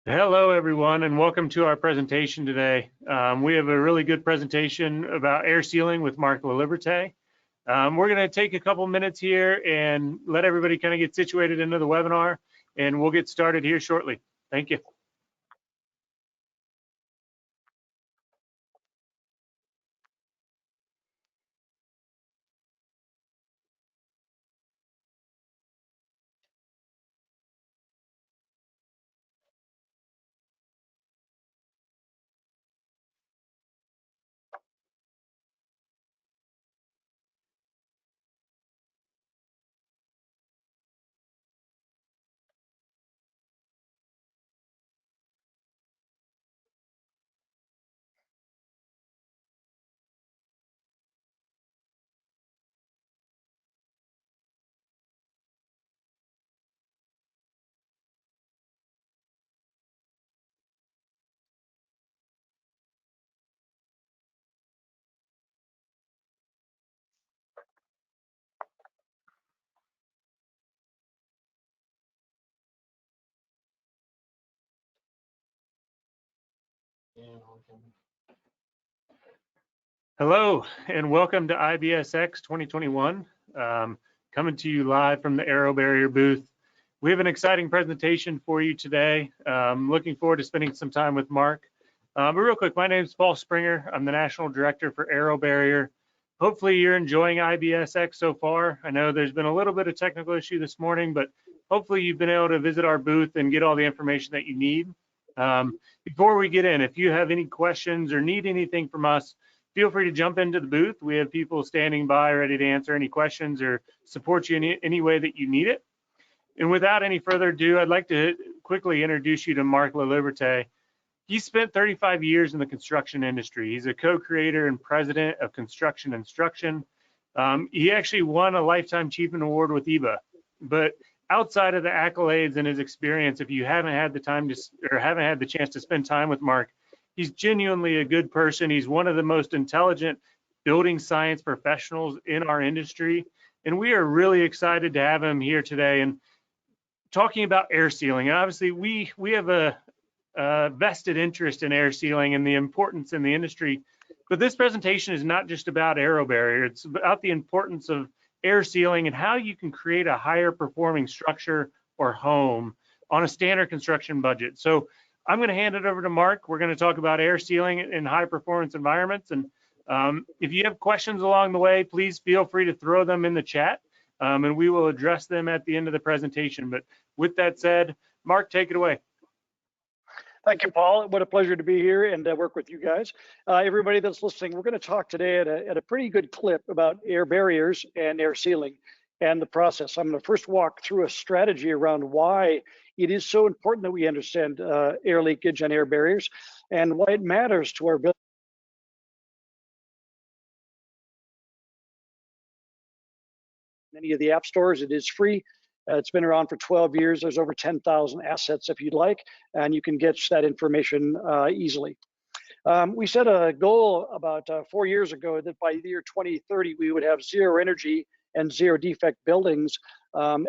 Hello, everyone, and welcome to our presentation today. We have a really good presentation about air sealing with Mark LaLiberte. We're going to take a couple minutes here and let everybody kind of get situated into the webinar, and we'll get started here shortly. Thank you. Hello, and welcome to IBSx 2021. Coming to you live from the AeroBarrier booth. We have an exciting presentation for you today. Looking forward to spending some time with Mark. But real quick, my name is Paul Springer. I'm the National Director for AeroBarrier. Hopefully you're enjoying IBSx so far. I know there's been a little bit of technical issue this morning, but hopefully you've been able to visit our booth and get all the information that you need. Before we get in, if you have any questions or need anything from us, feel free to jump into the booth. We have people standing by ready to answer any questions or support you in any way that you need it. And without any further ado, I'd like to quickly introduce you to Mark LaLiberte. He spent 35 years in the construction industry. He's a co-creator and president of Construction Instruction. He actually won a Lifetime Achievement Award with EBA. But outside of the accolades and his experience, if you haven't had the time to, or haven't had the chance to spend time with Mark, he's genuinely a good person. He's one of the most intelligent building science professionals in our industry. And we are really excited to have him here today and talking about air sealing. And obviously we have a vested interest in air sealing and the importance in the industry. But this presentation is not just about AeroBarrier. It's about the importance of air sealing and how you can create a higher performing structure or home on a standard construction budget. So I'm going to hand it over to Mark. We're going to talk about air sealing in high performance environments. And if you have questions along the way, please feel free to throw them in the chat and we will address them at the end of the presentation. But with that said, Mark, take it away. Thank you, Paul. What a pleasure to be here and work with you guys. Everybody that's listening, we're going to talk today at a pretty good clip about air barriers and air sealing and the process. I'm going to first walk through a strategy around why it is so important that we understand air leakage and air barriers and why it matters to our building. Many of the app stores, it is free. It's been around for 12 years. There's over 10,000 assets if you'd like, and you can get that information easily. We set a goal about 4 years ago that by the year 2030, we would have zero energy and zero defect buildings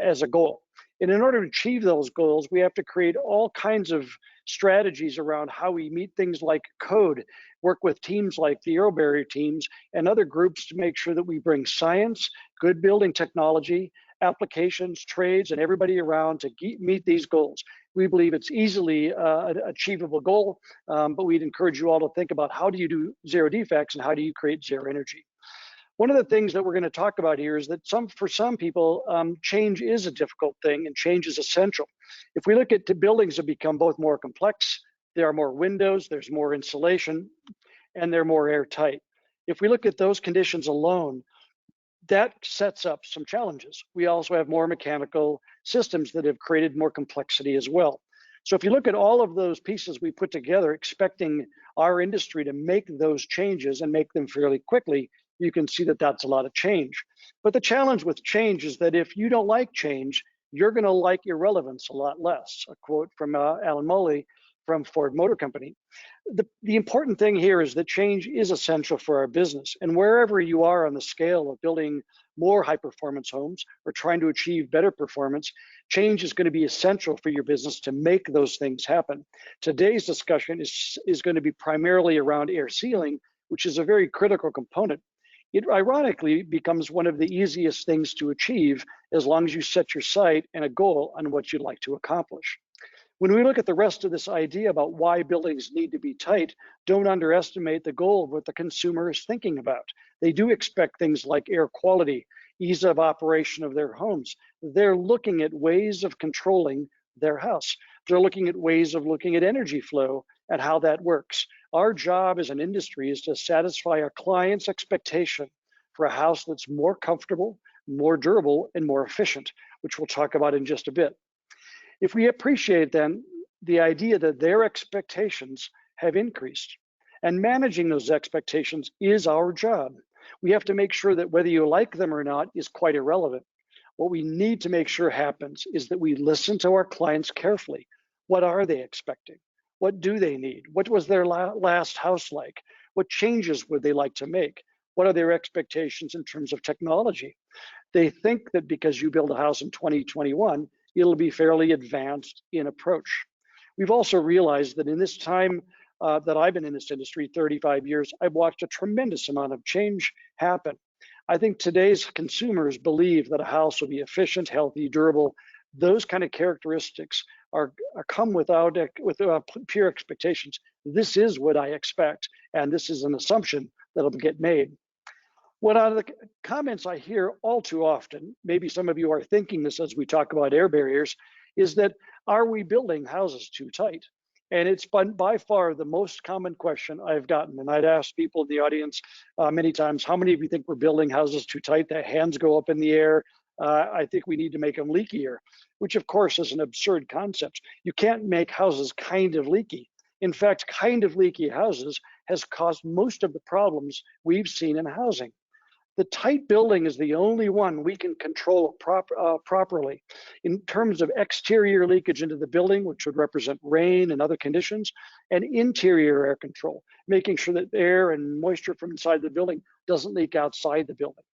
as a goal. And in order to achieve those goals, we have to create all kinds of strategies around how we meet things like code, work with teams like the AeroBarrier teams and other groups to make sure that we bring science, good building technology, applications, trades, and everybody around to meet these goals. We believe it's easily an achievable goal, but we'd encourage you all to think about how do you do zero defects and how do you create zero energy. One of the things that we're going to talk about here is that for some people, change is a difficult thing and change is essential. If we look at the buildings have become both more complex, there are more windows, there's more insulation, and they're more airtight. If we look at those conditions alone, that sets up some challenges. We also have more mechanical systems that have created more complexity as well. So if you look at all of those pieces we put together, expecting our industry to make those changes and make them fairly quickly, you can see that that's a lot of change. But the challenge with change is that if you don't like change, you're going to like irrelevance a lot less. A quote from Alan Mully from Ford Motor Company. The important thing here is that change is essential for our business. And wherever you are on the scale of building more high performance homes or trying to achieve better performance, change is going to be essential for your business to make those things happen. Today's discussion is going to be primarily around air sealing, which is a very critical component. It ironically becomes one of the easiest things to achieve as long as you set your sight and a goal on what you'd like to accomplish. When we look at the rest of this idea about why buildings need to be tight, don't underestimate the goal of what the consumer is thinking about. They do expect things like air quality, ease of operation of their homes. They're looking at ways of controlling their house. They're looking at ways of looking at energy flow and how that works. Our job as an industry is to satisfy our clients' expectation for a house that's more comfortable, more durable, and more efficient, which we'll talk about in just a bit. If we appreciate then the idea that their expectations have increased, and managing those expectations is our job. We have to make sure that whether you like them or not is quite irrelevant. What we need to make sure happens is that we listen to our clients carefully. What are they expecting? What do they need? What was their last house like? What changes would they like to make? What are their expectations in terms of technology? They think that because you build a house in 2021, it'll be fairly advanced in approach. We've also realized that in this time that I've been in this industry, 35 years, I've watched a tremendous amount of change happen. I think today's consumers believe that a house will be efficient, healthy, durable. Those kind of characteristics are come with pure expectations. This is what I expect, and this is an assumption that'll get made. One of the comments I hear all too often, maybe some of you are thinking this as we talk about air barriers, is that are we building houses too tight? And it's by far the most common question I've gotten. And I'd ask people in the audience many times, how many of you think we're building houses too tight? Their hands go up in the air. I think we need to make them leakier, which of course is an absurd concept. You can't make houses kind of leaky. In fact, kind of leaky houses has caused most of the problems we've seen in housing. The tight building is the only one we can control properly. In terms of exterior leakage into the building, which would represent rain and other conditions, and interior air control, making sure that air and moisture from inside the building doesn't leak outside the building.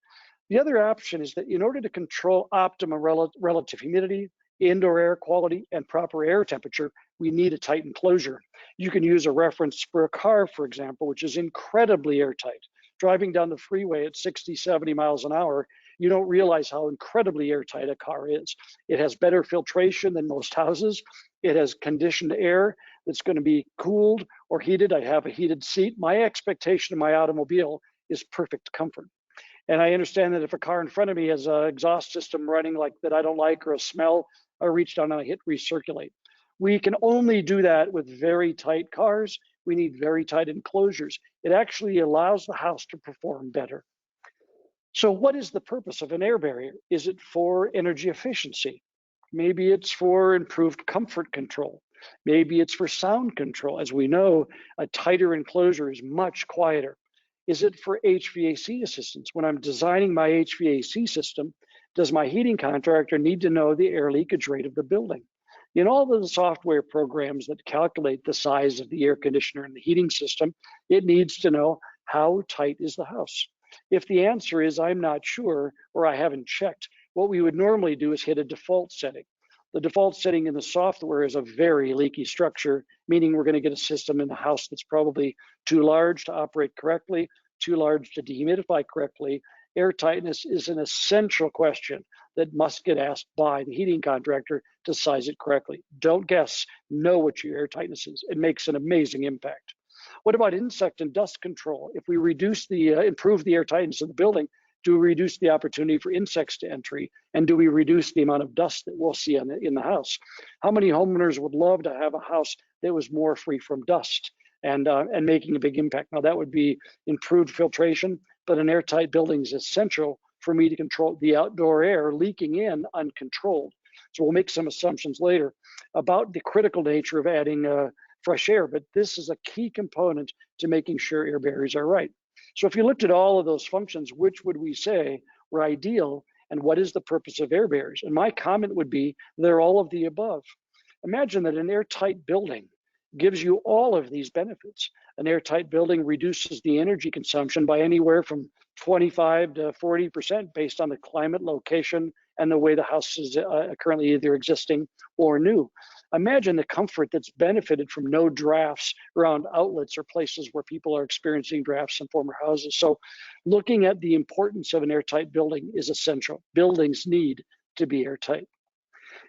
The other option is that in order to control optimum relative humidity, indoor air quality, and proper air temperature, we need a tight enclosure. You can use a reference for a car, for example, which is incredibly airtight. Driving down the freeway at 60, 70 miles an hour, you don't realize how incredibly airtight a car is. It has better filtration than most houses. It has conditioned air that's going to be cooled or heated. I have a heated seat. My expectation of my automobile is perfect comfort. And I understand that if a car in front of me has an exhaust system running like that I don't like, or a smell, I reach down and I hit recirculate. We can only do that with very tight cars. We need very tight enclosures. It actually allows the house to perform better. So what is the purpose of an air barrier? Is it for energy efficiency? Maybe it's for improved comfort control. Maybe it's for sound control. As we know, a tighter enclosure is much quieter. Is it for HVAC assistance? When I'm designing my HVAC system, does my heating contractor need to know the air leakage rate of the building? In all of the software programs that calculate the size of the air conditioner and the heating system, it needs to know how tight is the house. If the answer is I'm not sure or I haven't checked, what we would normally do is hit a default setting. The default setting in the software is a very leaky structure, meaning we're going to get a system in the house that's probably too large to operate correctly, too large to dehumidify correctly. Airtightness is an essential question that must get asked by the heating contractor to size it correctly. Don't guess, know what your airtightness is. It makes an amazing impact. What about insect and dust control? If we reduce improve the airtightness of the building, do we reduce the opportunity for insects to entry? And do we reduce the amount of dust that we'll see in the house? How many homeowners would love to have a house that was more free from dust and making a big impact? Now that would be improved filtration, but an airtight building is essential for me to control the outdoor air leaking in uncontrolled. So we'll make some assumptions later about the critical nature of adding fresh air, but this is a key component to making sure air barriers are right. So if you looked at all of those functions, which would we say were ideal, and what is the purpose of air barriers? And my comment would be they're all of the above. Imagine that an airtight building gives you all of these benefits. An airtight building reduces the energy consumption by anywhere from 25 to 40% based on the climate, location, and the way the house is currently either existing or new. Imagine the comfort that's benefited from no drafts around outlets or places where people are experiencing drafts in former houses. So looking at the importance of an airtight building is essential. Buildings need to be airtight.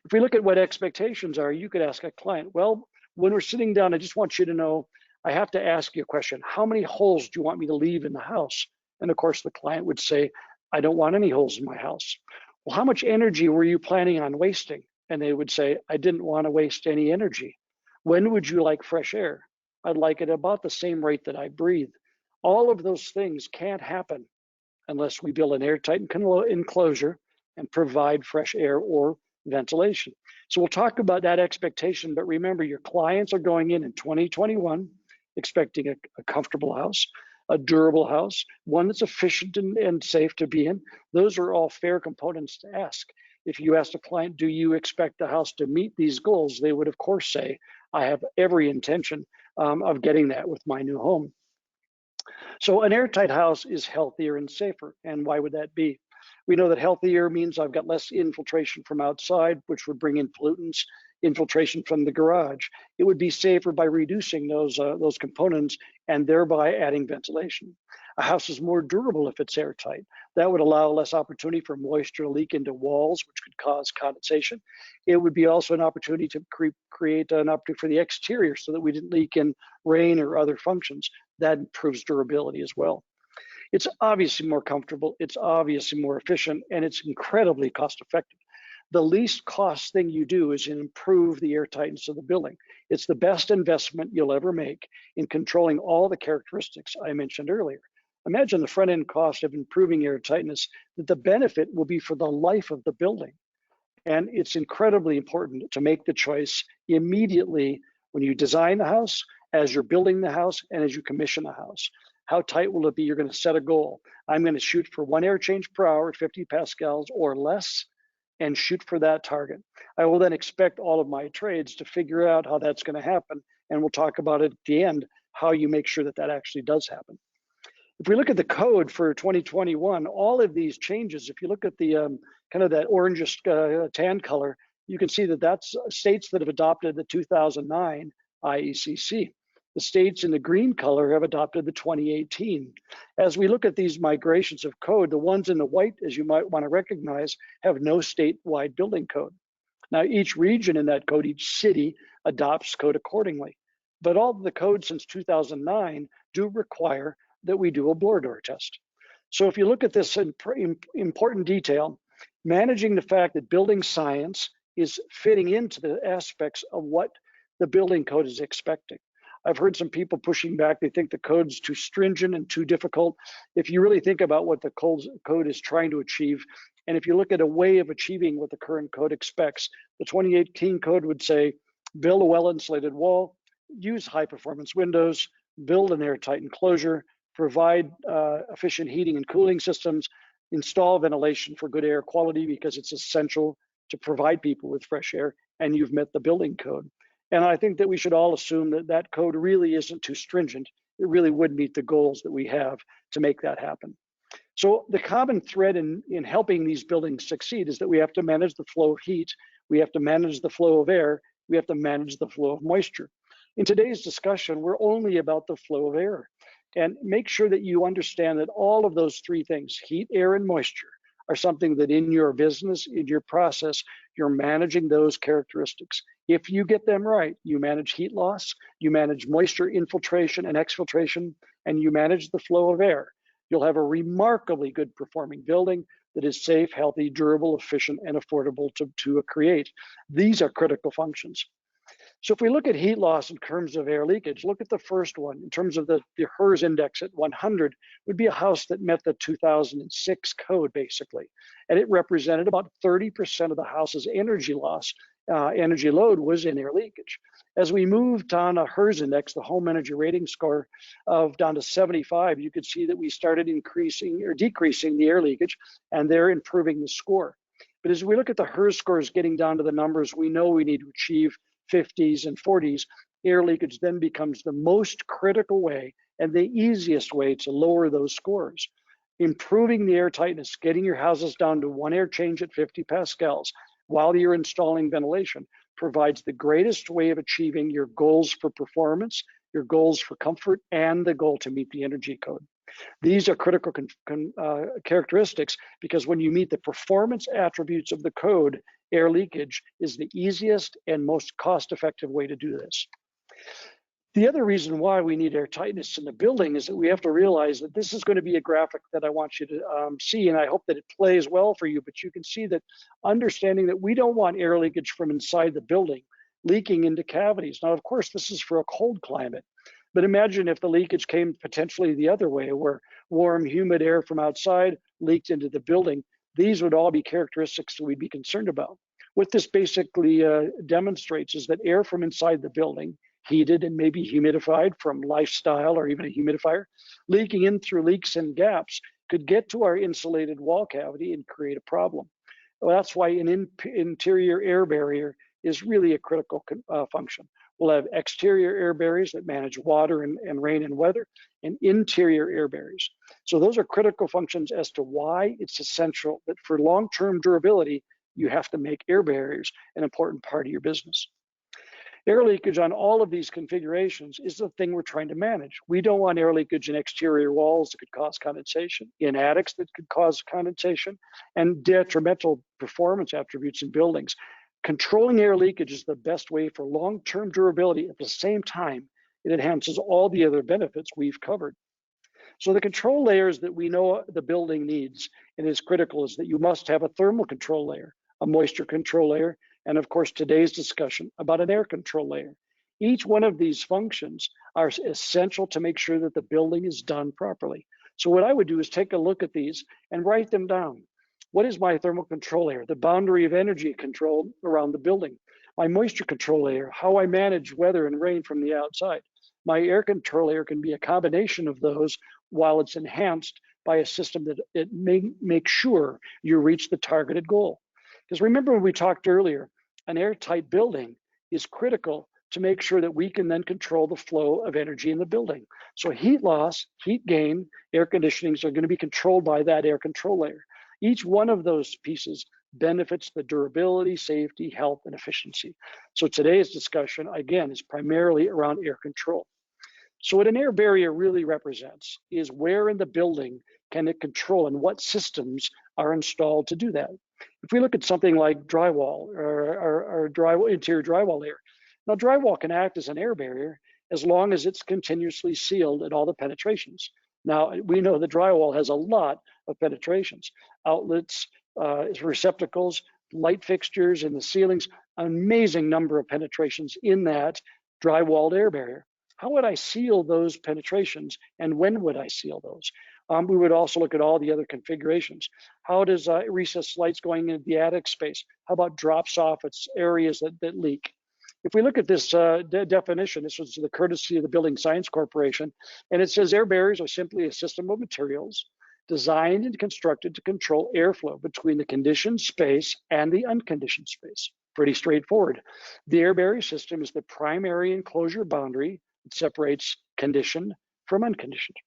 If we look at what expectations are, you could ask a client, well, when we're sitting down, I just want you to know, I have to ask you a question. How many holes do you want me to leave in the house? And of course, the client would say, I don't want any holes in my house. Well, how much energy were you planning on wasting? And they would say, I didn't want to waste any energy. When would you like fresh air? I'd like it about the same rate that I breathe. All of those things can't happen unless we build an airtight enclosure and provide fresh air or ventilation. So we'll talk about that expectation, but remember, your clients are going in 2021 expecting a comfortable house, a durable house, one that's efficient and safe to be in. Those are all fair components to ask. If you asked a client, do you expect the house to meet these goals? They would, of course, say, I have every intention of getting that with my new home. So an airtight house is healthier and safer. And why would that be? We know that healthier means I've got less infiltration from outside, which would bring in pollutants, infiltration from the garage. It would be safer by reducing those components and thereby adding ventilation. A house is more durable if it's airtight. That would allow less opportunity for moisture to leak into walls, which could cause condensation. It would be also an opportunity to create an opportunity for the exterior so that we didn't leak in rain or other functions. That improves durability as well. It's obviously more comfortable, it's obviously more efficient, and it's incredibly cost effective. The least cost thing you do is improve the airtightness of the building. It's the best investment you'll ever make in controlling all the characteristics I mentioned earlier. Imagine the front end cost of improving airtightness, that the benefit will be for the life of the building. And it's incredibly important to make the choice immediately when you design the house, as you're building the house, and as you commission the house. How tight will it be? You're going to set a goal. I'm going to shoot for 1 air change per hour at 50 pascals or less and shoot for that target. I will then expect all of my trades to figure out how that's going to happen. And we'll talk about it at the end, how you make sure that that actually does happen. If we look at the code for 2021, all of these changes, if you look at the kind of that orangish tan color, you can see that that's states that have adopted the 2009 IECC. The states in the green color have adopted the 2018. As we look at these migrations of code, the ones in the white, as you might want to recognize, have no statewide building code. Now, each region in that code, each city adopts code accordingly. But all of the codes since 2009 do require that we do a blower door test. So if you look at this in important detail, managing the fact that building science is fitting into the aspects of what the building code is expecting. I've heard some people pushing back. They think the code's too stringent and too difficult. If you really think about what the code is trying to achieve, and if you look at a way of achieving what the current code expects, the 2018 code would say, build a well-insulated wall, use high-performance windows, build an airtight enclosure, provide efficient heating and cooling systems, install ventilation for good air quality because it's essential to provide people with fresh air, and you've met the building code. And I think that we should all assume that that code really isn't too stringent. It really would meet the goals that we have to make that happen. So the common thread in helping these buildings succeed is that we have to manage the flow of heat, we have to manage the flow of air, we have to manage the flow of moisture. In today's discussion, we're only about the flow of air. And make sure that you understand that all of those three things, heat, air, and moisture, are something that in your business, in your process, you're managing those characteristics. If you get them right, you manage heat loss, you manage moisture infiltration and exfiltration, and you manage the flow of air. You'll have a remarkably good performing building that is safe, healthy, durable, efficient, and affordable to create. These are critical functions. So if we look at heat loss in terms of air leakage, look at the first one in terms of the HERS index at 100 would be a house that met the 2006 code basically. And it represented about 30% of the house's energy loss, energy load was in air leakage. As we moved on a HERS index, the home energy rating score of down to 75, you could see that we started increasing or decreasing the air leakage and they're improving the score. But as we look at the HERS scores getting down to the numbers we know we need to achieve 50s and 40s, air leakage then becomes the most critical way and the easiest way to lower those scores. Improving the air tightness, getting your houses down to 1 air change at 50 pascals while you're installing ventilation provides the greatest way of achieving your goals for performance, your goals for comfort, and the goal to meet the energy code. These are critical characteristics because when you meet the performance attributes of the code, air leakage is the easiest and most cost-effective way to do this. The other reason why we need air tightness in the building is that we have to realize that this is going to be a graphic that I want you to see, and I hope that it plays well for you, but you can see that understanding that we don't want air leakage from inside the building leaking into cavities. Now, of course, this is for a cold climate, but imagine if the leakage came potentially the other way, where warm, humid air from outside leaked into the building. These would all be characteristics that we'd be concerned about. What this basically demonstrates is that air from inside the building, heated and maybe humidified from lifestyle or even a humidifier, leaking in through leaks and gaps could get to our insulated wall cavity and create a problem. Well, that's why an interior air barrier is really a critical function. We'll have exterior air barriers that manage water and rain and weather, and interior air barriers. So those are critical functions as to why it's essential that for long-term durability, you have to make air barriers an important part of your business. Air leakage on all of these configurations is the thing we're trying to manage. We don't want air leakage in exterior walls that could cause condensation, in attics that could cause condensation, and detrimental performance attributes in buildings. Controlling air leakage is the best way for long-term durability. At the same time, it enhances all the other benefits we've covered. So the control layers that we know the building needs and is critical is that you must have a thermal control layer, a moisture control layer, and of course, today's discussion about an air control layer. Each one of these functions are essential to make sure that the building is done properly. So what I would do is take a look at these and write them down. What is my thermal control layer? The boundary of energy control around the building. My moisture control layer, how I manage weather and rain from the outside. My air control layer can be a combination of those while it's enhanced by a system that it may make sure you reach the targeted goal. Because remember when we talked earlier, an airtight building is critical to make sure that we can then control the flow of energy in the building. So heat loss, heat gain, air conditionings are going to be controlled by that air control layer. Each one of those pieces benefits the durability, safety, health, and efficiency. So today's discussion, again, is primarily around air control. So what an air barrier really represents is where in the building can it control and what systems are installed to do that. If we look at something like drywall or drywall, interior drywall layer, now drywall can act as an air barrier as long as it's continuously sealed at all the penetrations. Now, we know the drywall has a lot of penetrations, outlets, receptacles, light fixtures in the ceilings, an amazing number of penetrations in that drywalled air barrier. How would I seal those penetrations and when would I seal those? We would also look at all the other configurations. How does recessed lights going into the attic space? How about drops off its areas that leak? If we look at this definition, this was the courtesy of the Building Science Corporation, and it says air barriers are simply a system of materials designed and constructed to control airflow between the conditioned space and the unconditioned space. Pretty straightforward. The air barrier system is the primary enclosure boundary that separates conditioned from unconditioned.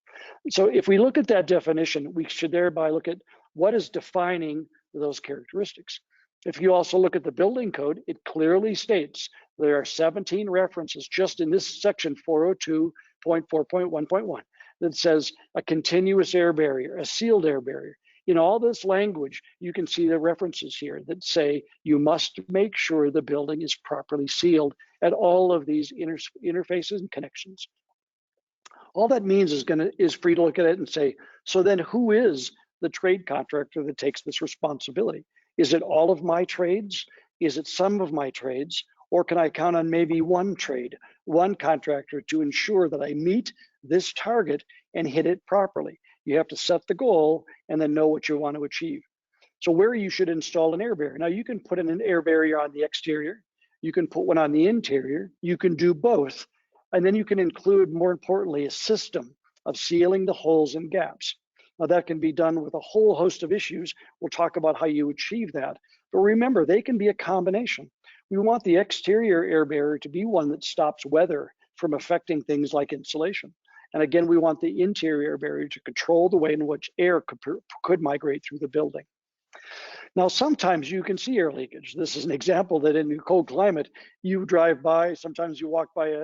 So if we look at that definition, we should thereby look at what is defining those characteristics. If you also look at the building code, it clearly states there are 17 references just in this section 402.4.1.1 that says a continuous air barrier, a sealed air barrier. In all this language, you can see the references here that say you must make sure the building is properly sealed at all of these interfaces and connections. All that means is for you to look at it and say, so then who is the trade contractor that takes this responsibility? Is it all of my trades? Is it some of my trades? Or can I count on maybe one trade, one contractor to ensure that I meet this target and hit it properly? You have to set the goal and then know what you want to achieve. So where you should install an air barrier. Now you can put an air barrier on the exterior, you can put one on the interior, you can do both. And then you can include, more importantly, a system of sealing the holes and gaps. Now that can be done with a whole host of issues. We'll talk about how you achieve that. But remember, they can be a combination. We want the exterior air barrier to be one that stops weather from affecting things like insulation. And again, we want the interior air barrier to control the way in which air could migrate through the building. Now, sometimes you can see air leakage. This is an example that in a cold climate, you drive by, sometimes you walk by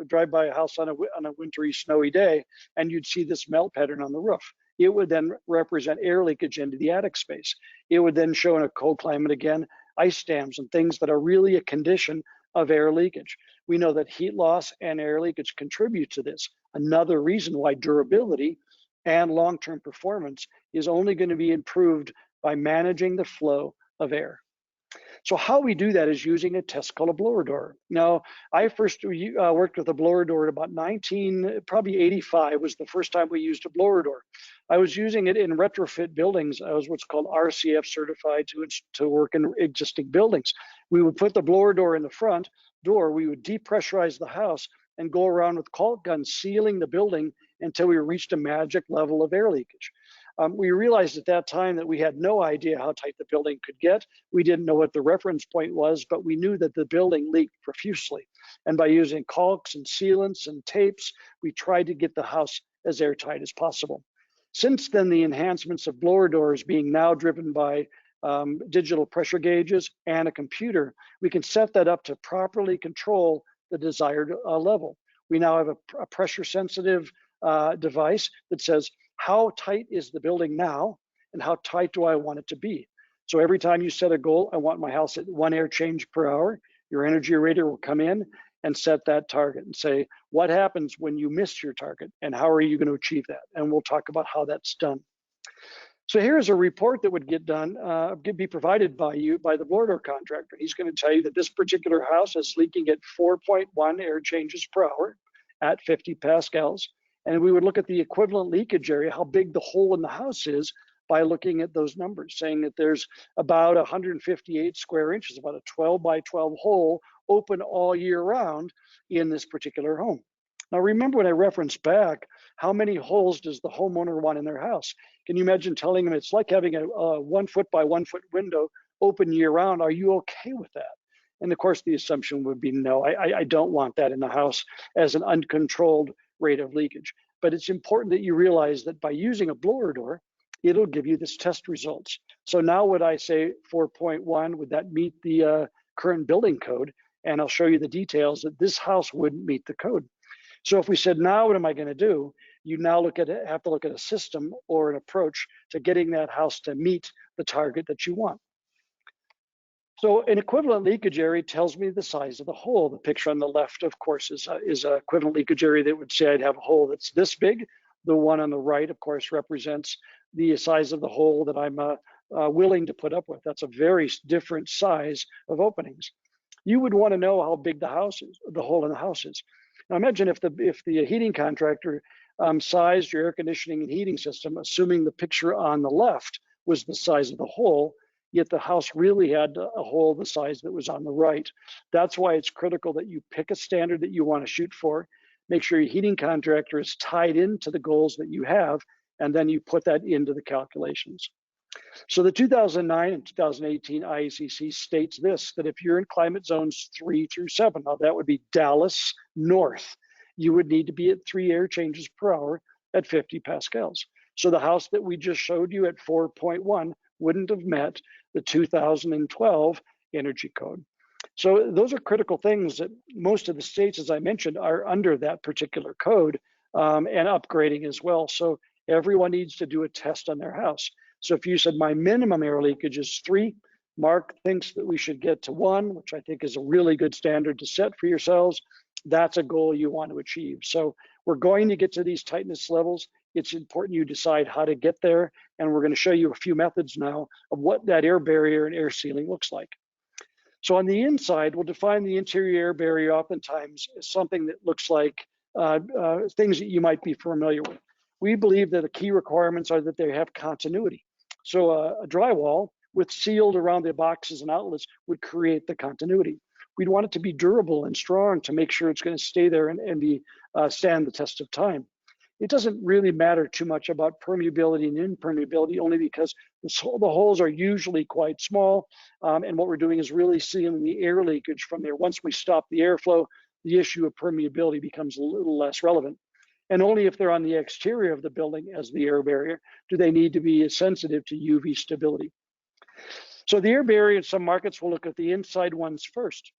drive by a house on a wintry, snowy day, and you'd see this melt pattern on the roof. It would then represent air leakage into the attic space. It would then show in a cold climate again, ice dams and things that are really a condition of air leakage. We know that heat loss and air leakage contribute to this. Another reason why durability and long-term performance is only going to be improved by managing the flow of air. So how we do that is using a test called a blower door. Now, I first worked with a blower door at about probably 85 was the first time we used a blower door. I was using it in retrofit buildings. I was what's called RCF certified to work in existing buildings. We would put the blower door in the front door, we would depressurize the house and go around with caulk guns sealing the building until we reached a magic level of air leakage. We realized at that time that we had no idea how tight the building could get. We didn't know what the reference point was, but we knew that the building leaked profusely. And by using caulks and sealants and tapes, we tried to get the house as airtight as possible. Since then, the enhancements of blower doors being now driven by digital pressure gauges and a computer, we can set that up to properly control the desired level. We now have a pressure sensitive device that says, how tight is the building now and how tight do I want it to be? So every time you set a goal, I want my house at 1 air change per hour, your energy rater will come in and set that target and say, what happens when you miss your target and how are you going to achieve that? And we'll talk about how that's done. So here's a report that would get done, be provided by the blower door contractor. He's going to tell you that this particular house is leaking at 4.1 air changes per hour at 50 pascals. And we would look at the equivalent leakage area, how big the hole in the house is, by looking at those numbers, saying that there's about 158 square inches, about a 12 by 12 hole open all year round in this particular home. Now, remember when I referenced back, how many holes does the homeowner want in their house? Can you imagine telling them it's like having a 1 foot by 1 foot window open year round? Are you okay with that? And of course, the assumption would be no, I don't want that in the house as an uncontrolled rate of leakage. But it's important that you realize that by using a blower door, it'll give you this test results. So now would I say 4.1, would that meet the current building code? And I'll show you the details that this house wouldn't meet the code. So if we said, now what am I going to do? You now have to look at a system or an approach to getting that house to meet the target that you want. So an equivalent leakage area tells me the size of the hole. The picture on the left, of course, is an equivalent leakage area that would say I'd have a hole that's this big. The one on the right, of course, represents the size of the hole that I'm willing to put up with. That's a very different size of openings. You would want to know how big the house is, the hole in the house is. Now imagine if the heating contractor sized your air conditioning and heating system, assuming the picture on the left was the size of the hole, yet the house really had a hole the size that was on the right. That's why it's critical that you pick a standard that you want to shoot for, make sure your heating contractor is tied into the goals that you have, and then you put that into the calculations. So the 2009 and 2018 IECC states this, that if you're in climate zones 3 through 7, now that would be Dallas North, you would need to be at 3 air changes per hour at 50 pascals. So the house that we just showed you at 4.1 wouldn't have met the 2012 energy code. So those are critical things that most of the states, as I mentioned, are under that particular code and upgrading as well. So everyone needs to do a test on their house. So if you said my minimum air leakage is 3, Mark thinks that we should get to 1, which I think is a really good standard to set for yourselves. That's a goal you want to achieve. So we're going to get to these tightness levels. It's important you decide how to get there. And we're going to show you a few methods now of what that air barrier and air sealing looks like. So on the inside, we'll define the interior air barrier oftentimes as something that looks like things that you might be familiar with. We believe that the key requirements are that they have continuity. So a drywall with sealed around the boxes and outlets would create the continuity. We'd want it to be durable and strong to make sure it's going to stay there and stand the test of time. it doesn't really matter too much about permeability and impermeability, only because the holes are usually quite small. And what we're doing is really sealing the air leakage from there. Once we stop the airflow, the issue of permeability becomes a little less relevant. And only if they're on the exterior of the building as the air barrier do they need to be sensitive to UV stability. So the air barrier in some markets will look at the inside ones first.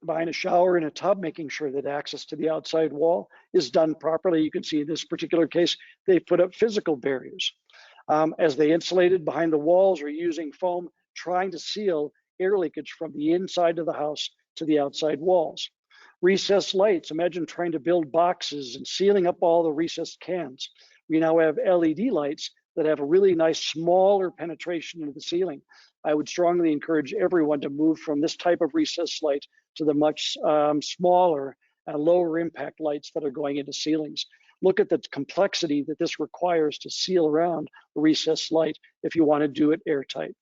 Behind a shower and a tub, making sure that access to the outside wall is done properly. You can see in this particular case, they put up physical barriers. As they insulated behind the walls or using foam, trying to seal air leakage from the inside of the house to the outside walls. Recessed lights, imagine trying to build boxes and sealing up all the recessed cans. We now have LED lights that have a really nice smaller penetration into the ceiling. I would strongly encourage everyone to move from this type of recessed light to the much smaller and lower impact lights that are going into ceilings. Look at the complexity that this requires to seal around the recessed light if you want to do it airtight.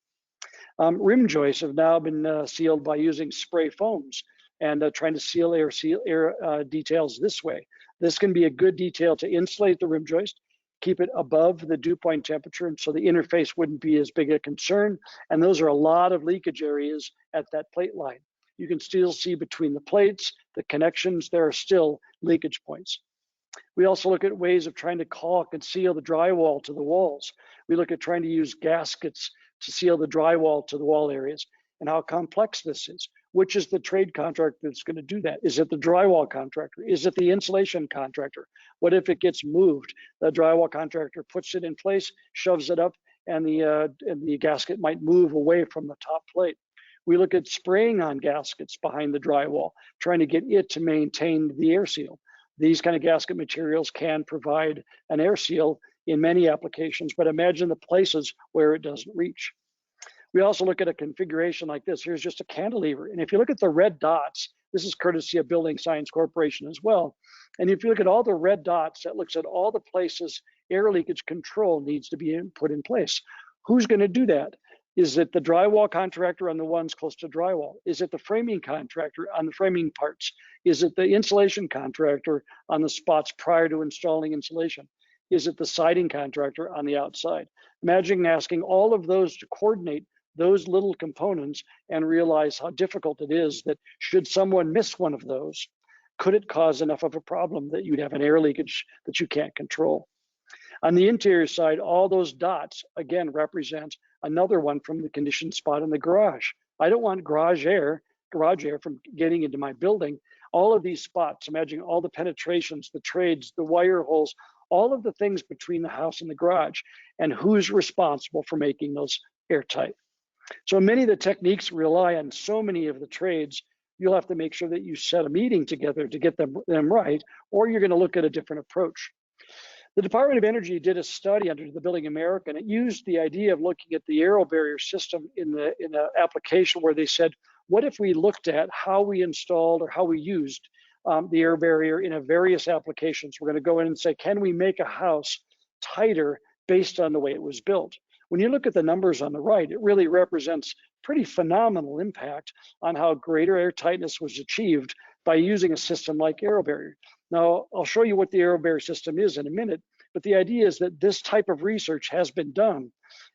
Rim joists have now been sealed by using spray foams and trying to seal air details this way. This can be a good detail to insulate the rim joist, keep it above the dew point temperature, and so the interface wouldn't be as big a concern. And those are a lot of leakage areas at that plate line. You can still see between the plates, the connections, there are still leakage points. We also look at ways of trying to caulk and seal the drywall to the walls. We look at trying to use gaskets to seal the drywall to the wall areas and how complex this is. Which is the trade contractor that's going to do that? Is it the drywall contractor? Is it the insulation contractor? What if it gets moved? The drywall contractor puts it in place, shoves it up, and the gasket might move away from the top plate. We look at spraying on gaskets behind the drywall, trying to get it to maintain the air seal. These kind of gasket materials can provide an air seal in many applications, but imagine the places where it doesn't reach. We also look at a configuration like this. Here's just a cantilever. And if you look at the red dots, this is courtesy of Building Science Corporation as well. And if you look at all the red dots, that looks at all the places air leakage control needs to be put in place. Who's going to do that? Is it the drywall contractor on the ones close to drywall? Is it the framing contractor on the framing parts? Is it the insulation contractor on the spots prior to installing insulation? Is it the siding contractor on the outside? Imagine asking all of those to coordinate those little components and realize how difficult it is that should someone miss one of those, could it cause enough of a problem that you'd have an air leakage that you can't control? On the interior side, all those dots, again, represent another one from the conditioned spot in the garage. I don't want garage air from getting into my building. All of these spots, imagine all the penetrations, the trades, the wire holes, all of the things between the house and the garage, and who's responsible for making those airtight. So many of the techniques rely on so many of the trades. You'll have to make sure that you set a meeting together to get them right, or you're going to look at a different approach. The Department of Energy did a study under the Building America, and it used the idea of looking at the AeroBarrier system in the application where they said, what if we looked at how we installed or how we used the air barrier in various applications? We're going to go in and say, can we make a house tighter based on the way it was built? When you look at the numbers on the right, it really represents pretty phenomenal impact on how greater air tightness was achieved by using a system like AeroBarrier. Now, I'll show you what the AeroBarrier system is in a minute, but the idea is that this type of research has been done.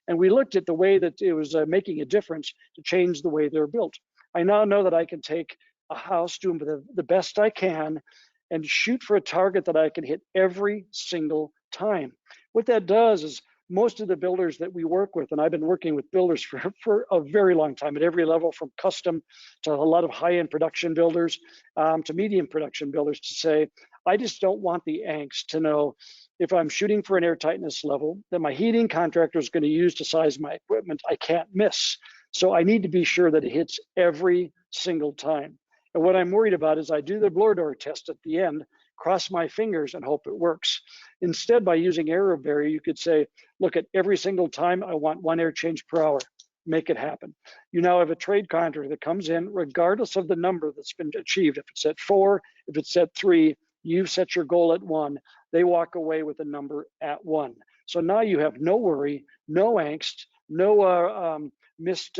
And we looked at the way that it was making a difference to change the way they're built. I now know that I can take a house, do the best I can, and shoot for a target that I can hit every single time. What that does is most of the builders that we work with, and I've been working with builders for a very long time at every level, from custom to a lot of high-end production builders to medium production builders, to say, I just don't want the angst to know if I'm shooting for an air tightness level that my heating contractor is going to use to size my equipment, I can't miss. So I need to be sure that it hits every single time. And what I'm worried about is I do the blower door test at the end, cross my fingers and hope it works. Instead, by using AeroBarrier, you could say, look, at every single time, I want 1 air change per hour. Make it happen. You now have a trade contractor that comes in, regardless of the number that's been achieved. If it's at 4, if it's at 3, you've set your goal at 1. They walk away with a number at 1. So now you have no worry, no angst, no missed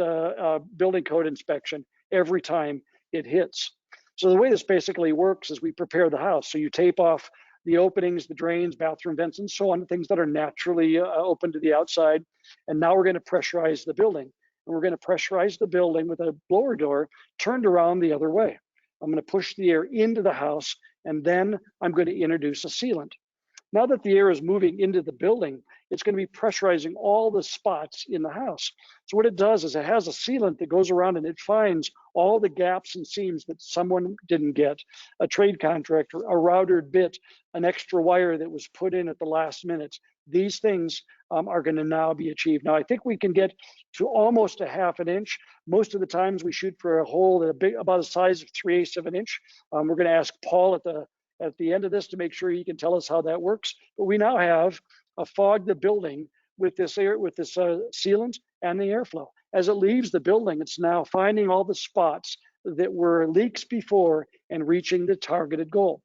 building code inspection every time it hits. So the way this basically works is we prepare the house. So you tape off the openings, the drains, bathroom vents, and so on, things that are naturally open to the outside. And now we're going to pressurize the building. And we're going to pressurize the building with a blower door turned around the other way. I'm going to push the air into the house, and then I'm going to introduce a sealant. Now that the air is moving into the building, it's going to be pressurizing all the spots in the house. So what it does is it has a sealant that goes around and it finds all the gaps and seams that someone didn't get, a trade contractor, a routed bit, an extra wire that was put in at the last minute. These things are going to now be achieved. Now, I think we can get to almost a ½ an inch. Most of the times we shoot for a hole that about the size of 3/8 of an inch. We're going to ask Paul at the end of this to make sure he can tell us how that works. But we now have fogged the building with this sealant and the airflow. As it leaves the building, it's now finding all the spots that were leaks before and reaching the targeted goal.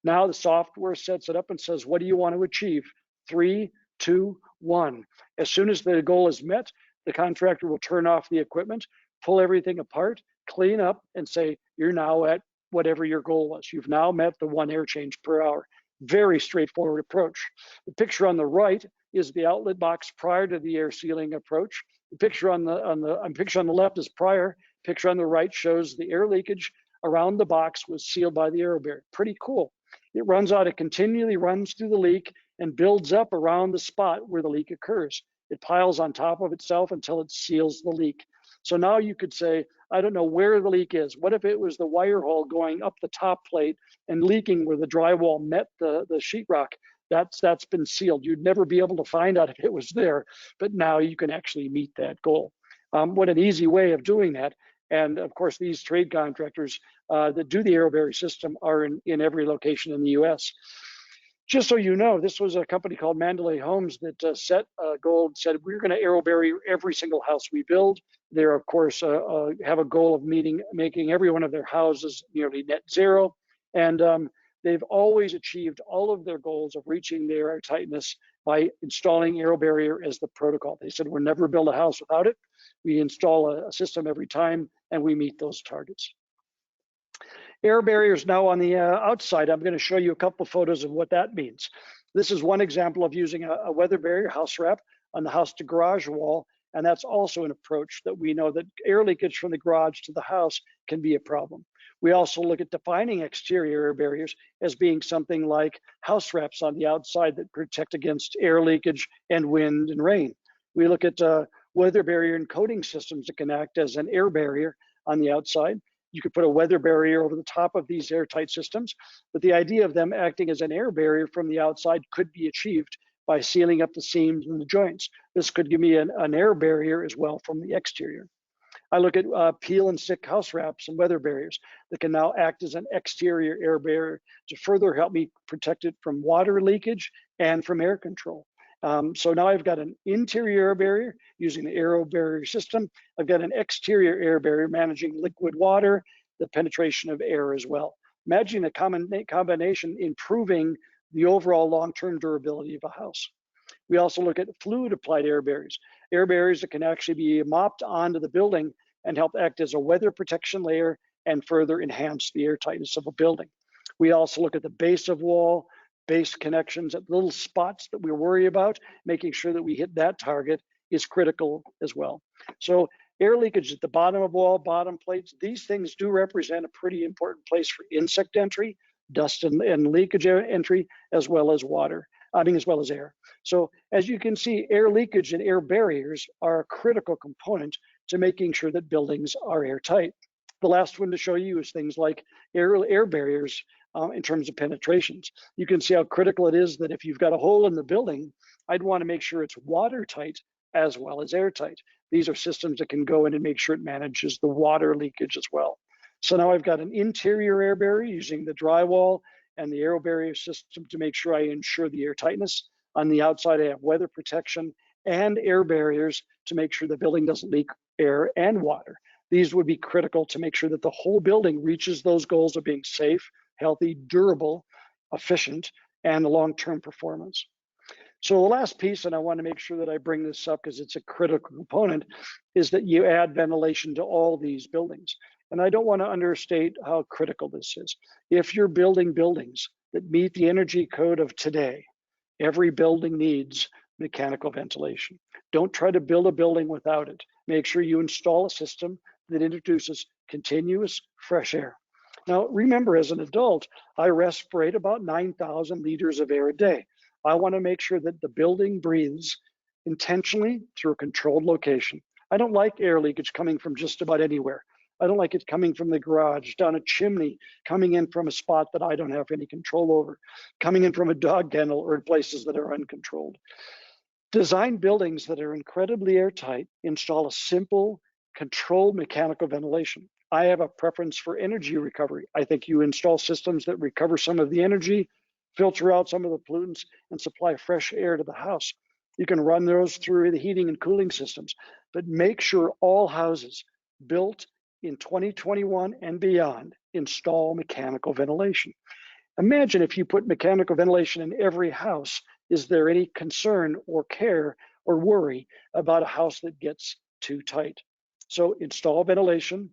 Now the software sets it up and says, what do you want to achieve? 3, 2, 1. As soon as the goal is met, the contractor will turn off the equipment, pull everything apart, clean up, and say, you're now at whatever your goal was. You've now met the 1 air change per hour. Very straightforward approach. The picture on the right is the outlet box prior to the air sealing approach. The picture on the left is prior. Picture on the right shows the air leakage around the box was sealed by the AeroBarrier. Pretty cool. It runs out, it continually runs through the leak and builds up around the spot where the leak occurs. It piles on top of itself until it seals the leak. So now you could say, I don't know where the leak is. What if it was the wire hole going up the top plate and leaking where the drywall met the sheetrock? That's been sealed. You'd never be able to find out if it was there, but now you can actually meet that goal. What an easy way of doing that. And of course, these trade contractors that do the AeroBarrier system are in every location in the US. Just so you know, this was a company called Mandalay Homes that set a goal and said, we're going to AeroBarrier every single house we build. They're, of course, have a goal of making every one of their houses nearly net zero. And they've always achieved all of their goals of reaching their air tightness by installing AeroBarrier as the protocol. They said, we'll never build a house without it. We install a system every time, and we meet those targets. AeroBarrier is now on the outside. I'm going to show you a couple of photos of what that means. This is one example of using a weather barrier house wrap on the house to garage wall, and that's also an approach that we know that air leakage from the garage to the house can be a problem. We also look at defining exterior air barriers as being something like house wraps on the outside that protect against air leakage and wind and rain. We look at weather barrier and coating systems that can act as an air barrier on the outside. You could put a weather barrier over the top of these airtight systems, but the idea of them acting as an air barrier from the outside could be achieved by sealing up the seams and the joints. This could give me an air barrier as well from the exterior. I look at peel and stick house wraps and weather barriers that can now act as an exterior air barrier to further help me protect it from water leakage and from air control. So now I've got an interior air barrier using the AeroBarrier system. I've got an exterior air barrier managing liquid water, the penetration of air as well. Imagine a combination improving the overall long-term durability of a house. We also look at fluid applied air barriers that can actually be mopped onto the building and help act as a weather protection layer and further enhance the air tightness of a building. We also look at the base of wall, base connections at little spots that we worry about. Making sure that we hit that target is critical as well. So air leakage at the bottom of wall, bottom plates, these things do represent a pretty important place for insect entry, dust and leakage entry, as well as air. So as you can see, air leakage and air barriers are a critical component to making sure that buildings are airtight. The last one to show you is things like air barriers in terms of penetrations. You can see how critical it is that if you've got a hole in the building, I'd want to make sure it's watertight as well as airtight. These are systems that can go in and make sure it manages the water leakage as well. So now I've got an interior air barrier using the drywall and the AeroBarrier system to make sure I ensure the air tightness. On the outside, I have weather protection and air barriers to make sure the building doesn't leak air and water. These would be critical to make sure that the whole building reaches those goals of being safe, healthy, durable, efficient, and long-term performance. So the last piece, and I want to make sure that I bring this up because it's a critical component, is that you add ventilation to all these buildings. And I don't want to understate how critical this is. If you're building buildings that meet the energy code of today. Every building needs mechanical ventilation. Don't try to build a building without it. Make sure you install a system that introduces continuous fresh air. Now, remember, as an adult, I respirate about 9,000 liters of air a day. I want to make sure that the building breathes intentionally through a controlled location. I don't like air leakage coming from just about anywhere. I don't like it coming from the garage, down a chimney, coming in from a spot that I don't have any control over, coming in from a dog kennel or in places that are uncontrolled. Design buildings that are incredibly airtight. Install a simple, controlled mechanical ventilation. I have a preference for energy recovery. I think you install systems that recover some of the energy, filter out some of the pollutants, and supply fresh air to the house. You can run those through the heating and cooling systems, but make sure all houses built in 2021 and beyond install mechanical ventilation. Imagine if you put mechanical ventilation in every house. Is there any concern or care or worry about a house that gets too tight? So install ventilation,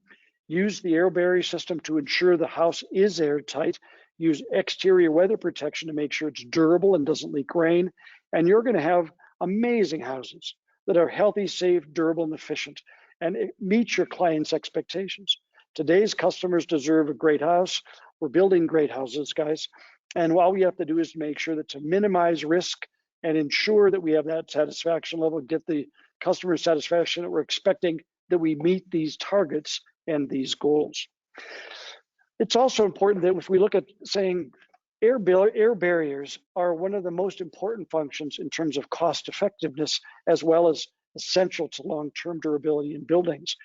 use the AeroBarrier system to ensure the house is airtight, use exterior weather protection to make sure it's durable and doesn't leak rain, and you're going to have amazing houses that are healthy, safe, durable, and efficient, and meet your clients' expectations. Today's customers deserve a great house. We're building great houses, guys. And all we have to do is make sure that to minimize risk and ensure that we have that satisfaction level, get the customer satisfaction that we're expecting, that we meet these targets and these goals. It's also important that if we look at saying air barriers are one of the most important functions in terms of cost effectiveness, as well as essential to long-term durability in buildings.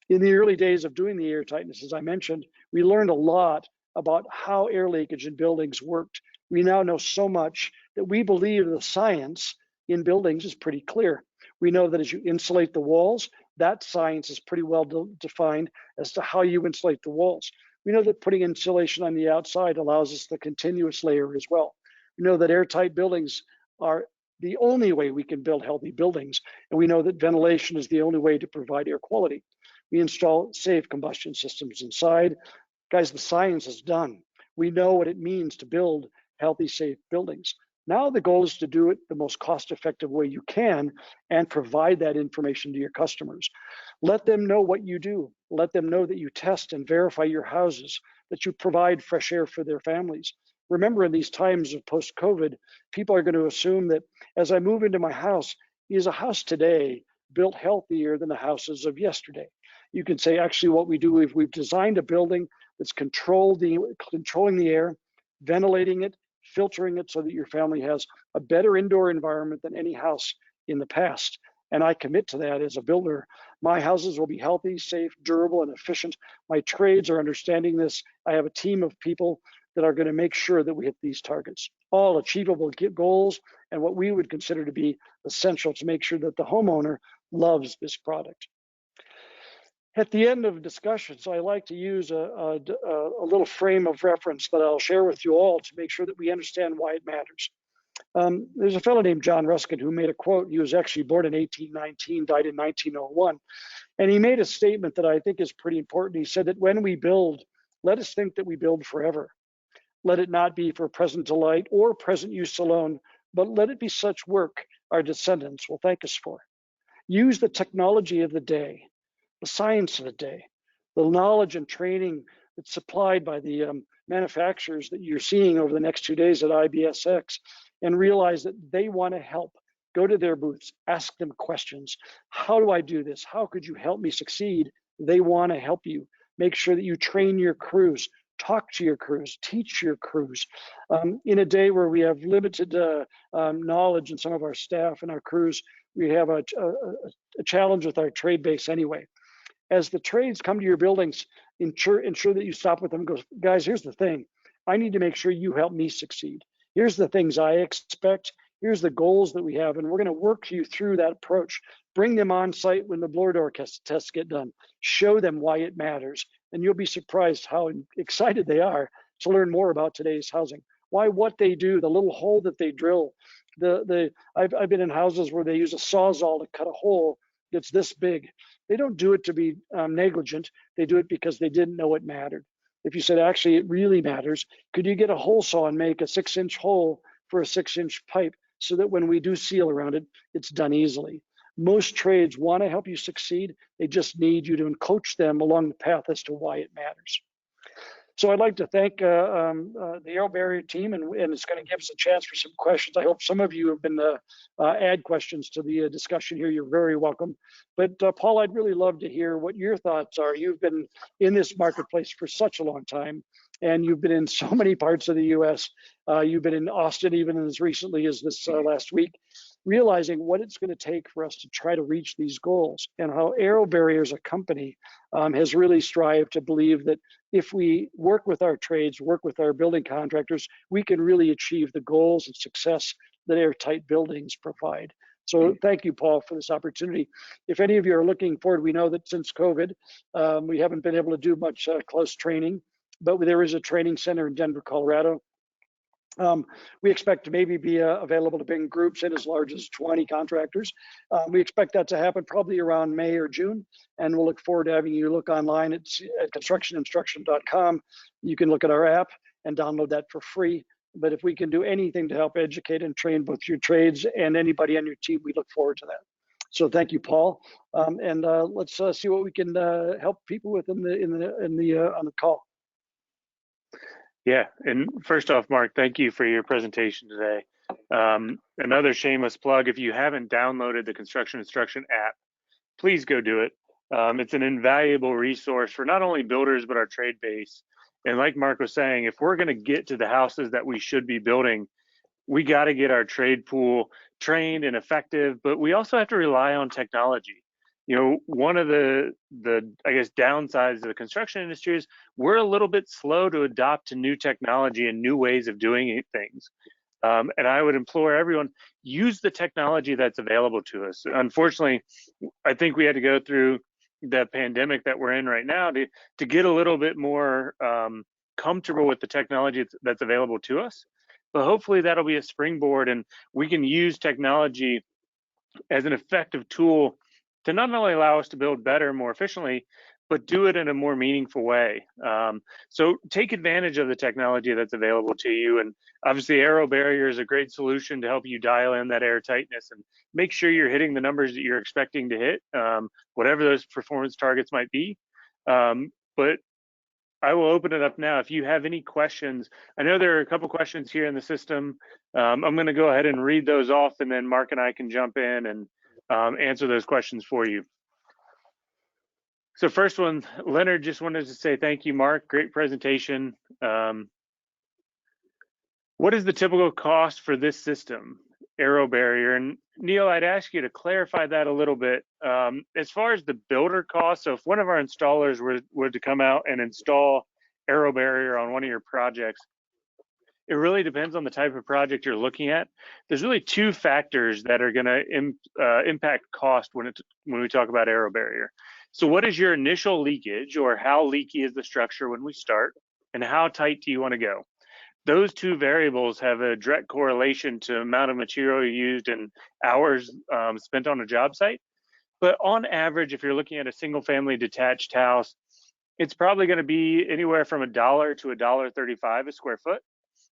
In the early days of doing the air tightness, as I mentioned, we learned a lot about how air leakage in buildings worked. We now know so much that we believe the science in buildings is pretty clear. We know that as you insulate the walls, that science is pretty well defined as to how you insulate the walls. We know that putting insulation on the outside allows us the continuous layer as well. We know that airtight buildings are the only way we can build healthy buildings, and we know that ventilation is the only way to provide air quality. We install safe combustion systems inside. Guys, the science is done. We know what it means to build healthy, safe buildings. Now the goal is to do it the most cost-effective way you can and provide that information to your customers. Let them know what you do. Let them know that you test and verify your houses, that you provide fresh air for their families. Remember, in these times of post-COVID, people are going to assume that as I move into my house, is a house today built healthier than the houses of yesterday? You can say, actually, what we do is we've designed a building that's controlling the air, ventilating it, filtering it so that your family has a better indoor environment than any house in the past. And I commit to that as a builder. My houses will be healthy, safe, durable, and efficient. My trades are understanding this. I have a team of people that are going to make sure that we hit these targets. All achievable goals and what we would consider to be essential to make sure that the homeowner loves this product. At the end of discussions, I like to use a little frame of reference that I'll share with you all to make sure that we understand why it matters. There's a fellow named John Ruskin who made a quote. He was actually born in 1819, died in 1901. And he made a statement that I think is pretty important. He said that when we build, let us think that we build forever. Let it not be for present delight or present use alone, but let it be such work our descendants will thank us for. Use the technology of the day, the science of the day, the knowledge and training that's supplied by the manufacturers that you're seeing over the next 2 days at IBSx, and realize that they want to help. Go to their booths, ask them questions. How do I do this? How could you help me succeed? They want to help you. Make sure that you train your crews, talk to your crews, teach your crews. In a day where we have limited knowledge in some of our staff and our crews, we have a challenge with our trade base anyway. As the trades come to your buildings, ensure that you stop with them and go, guys, here's the thing. I need to make sure you help me succeed. Here's the things I expect. Here's the goals that we have, and we're going to work you through that approach. Bring them on site when the blower door tests get done. Show them why it matters, and you'll be surprised how excited they are to learn more about today's housing. Why what they do, the little hole that they drill. I've been in houses where they use a sawzall to cut a hole that's this big. They don't do it to be negligent. They do it because they didn't know it mattered. if you said, actually, it really matters, could you get a hole saw and make a 6-inch hole for a 6-inch pipe so that when we do seal around it, it's done easily? Most trades want to help you succeed. They just need you to coach them along the path as to why it matters. So I'd like to thank the AeroBarrier team, and it's going to give us a chance for some questions. I hope some of you have been add questions to the discussion here. You're very welcome. But Paul, I'd really love to hear what your thoughts are. You've been in this marketplace for such a long time, and you've been in so many parts of the U.S. You've been in Austin even as recently as this last week, realizing what it's going to take for us to try to reach these goals, and how AeroBarrier as a company has really strived to believe that if we work with our trades, work with our building contractors, we can really achieve the goals and success that airtight buildings provide. So thank you, Paul, for this opportunity. If any of you are looking forward, we know that since COVID, we haven't been able to do much close training, but there is a training center in Denver, Colorado. We expect to maybe be available to bring groups in as large as 20 contractors. We expect that to happen probably around May or June, and we'll look forward to having you look online at constructioninstruction.com. You can look at our app and download that for free. But if we can do anything to help educate and train both your trades and anybody on your team, we look forward to that. So thank you, Paul, and let's see what we can help people with on the call. Yeah, and first off, Mark, thank you for your presentation today. Another shameless plug, if you haven't downloaded the Construction Instruction app, please go do it. It's an invaluable resource for not only builders, but our trade base. And like Mark was saying, if we're gonna get to the houses that we should be building, we gotta get our trade pool trained and effective, but we also have to rely on technology. You know, one of the I guess downsides of the construction industry is we're a little bit slow to adopt to new technology and new ways of doing things. And I would implore everyone, use the technology that's available to us. Unfortunately, I think we had to go through the pandemic that we're in right now to get a little bit more comfortable with the technology that's available to us. But hopefully that'll be a springboard, and we can use technology as an effective tool to not only allow us to build better, more efficiently, but do it in a more meaningful way. So take advantage of the technology that's available to you. And obviously AeroBarrier is a great solution to help you dial in that airtightness and make sure you're hitting the numbers that you're expecting to hit, whatever those performance targets might be. But I will open it up now. If you have any questions, I know there are a couple questions here in the system. I'm going to go ahead and read those off, and then Mark and I can jump in and answer those questions for you. So first one, Leonard just wanted to say thank you, Mark. Great presentation. What is the typical cost for this system, AeroBarrier? And Neil, I'd ask you to clarify that a little bit. As far as the builder cost, so if one of our installers were to come out and install AeroBarrier on one of your projects, it really depends on the type of project you're looking at. There's really two factors that are going to impact cost when we talk about AeroBarrier. So what is your initial leakage, or how leaky is the structure when we start, and how tight do you want to go? Those two variables have a direct correlation to amount of material you used and hours spent on a job site. But on average, if you're looking at a single family detached house, it's probably going to be anywhere from $1 to $1.35 a square foot.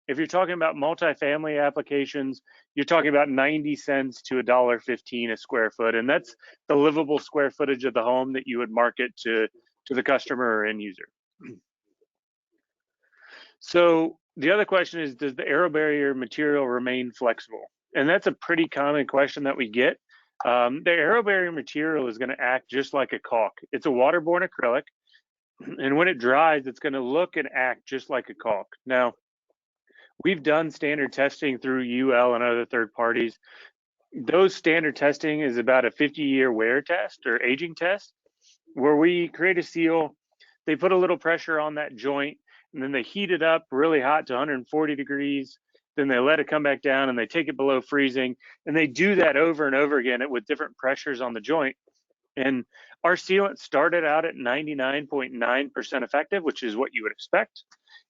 If you're talking about multifamily applications, you're talking about 90 cents to $1.15 a square foot. And that's the livable square footage of the home that you would market to the customer or end user. So the other question is, does the AeroBarrier material remain flexible? And that's a pretty common question that we get. The AeroBarrier material is going to act just like a caulk. It's a waterborne acrylic, and when it dries, it's going to look and act just like a caulk. Now, we've done standard testing through UL and other third parties. Those standard testing is about a 50-year wear test or aging test, where we create a seal, they put a little pressure on that joint, and then they heat it up really hot to 140 degrees. Then they let it come back down and they take it below freezing. And they do that over and over again with different pressures on the joint. And our sealant started out at 99.9% effective, which is what you would expect.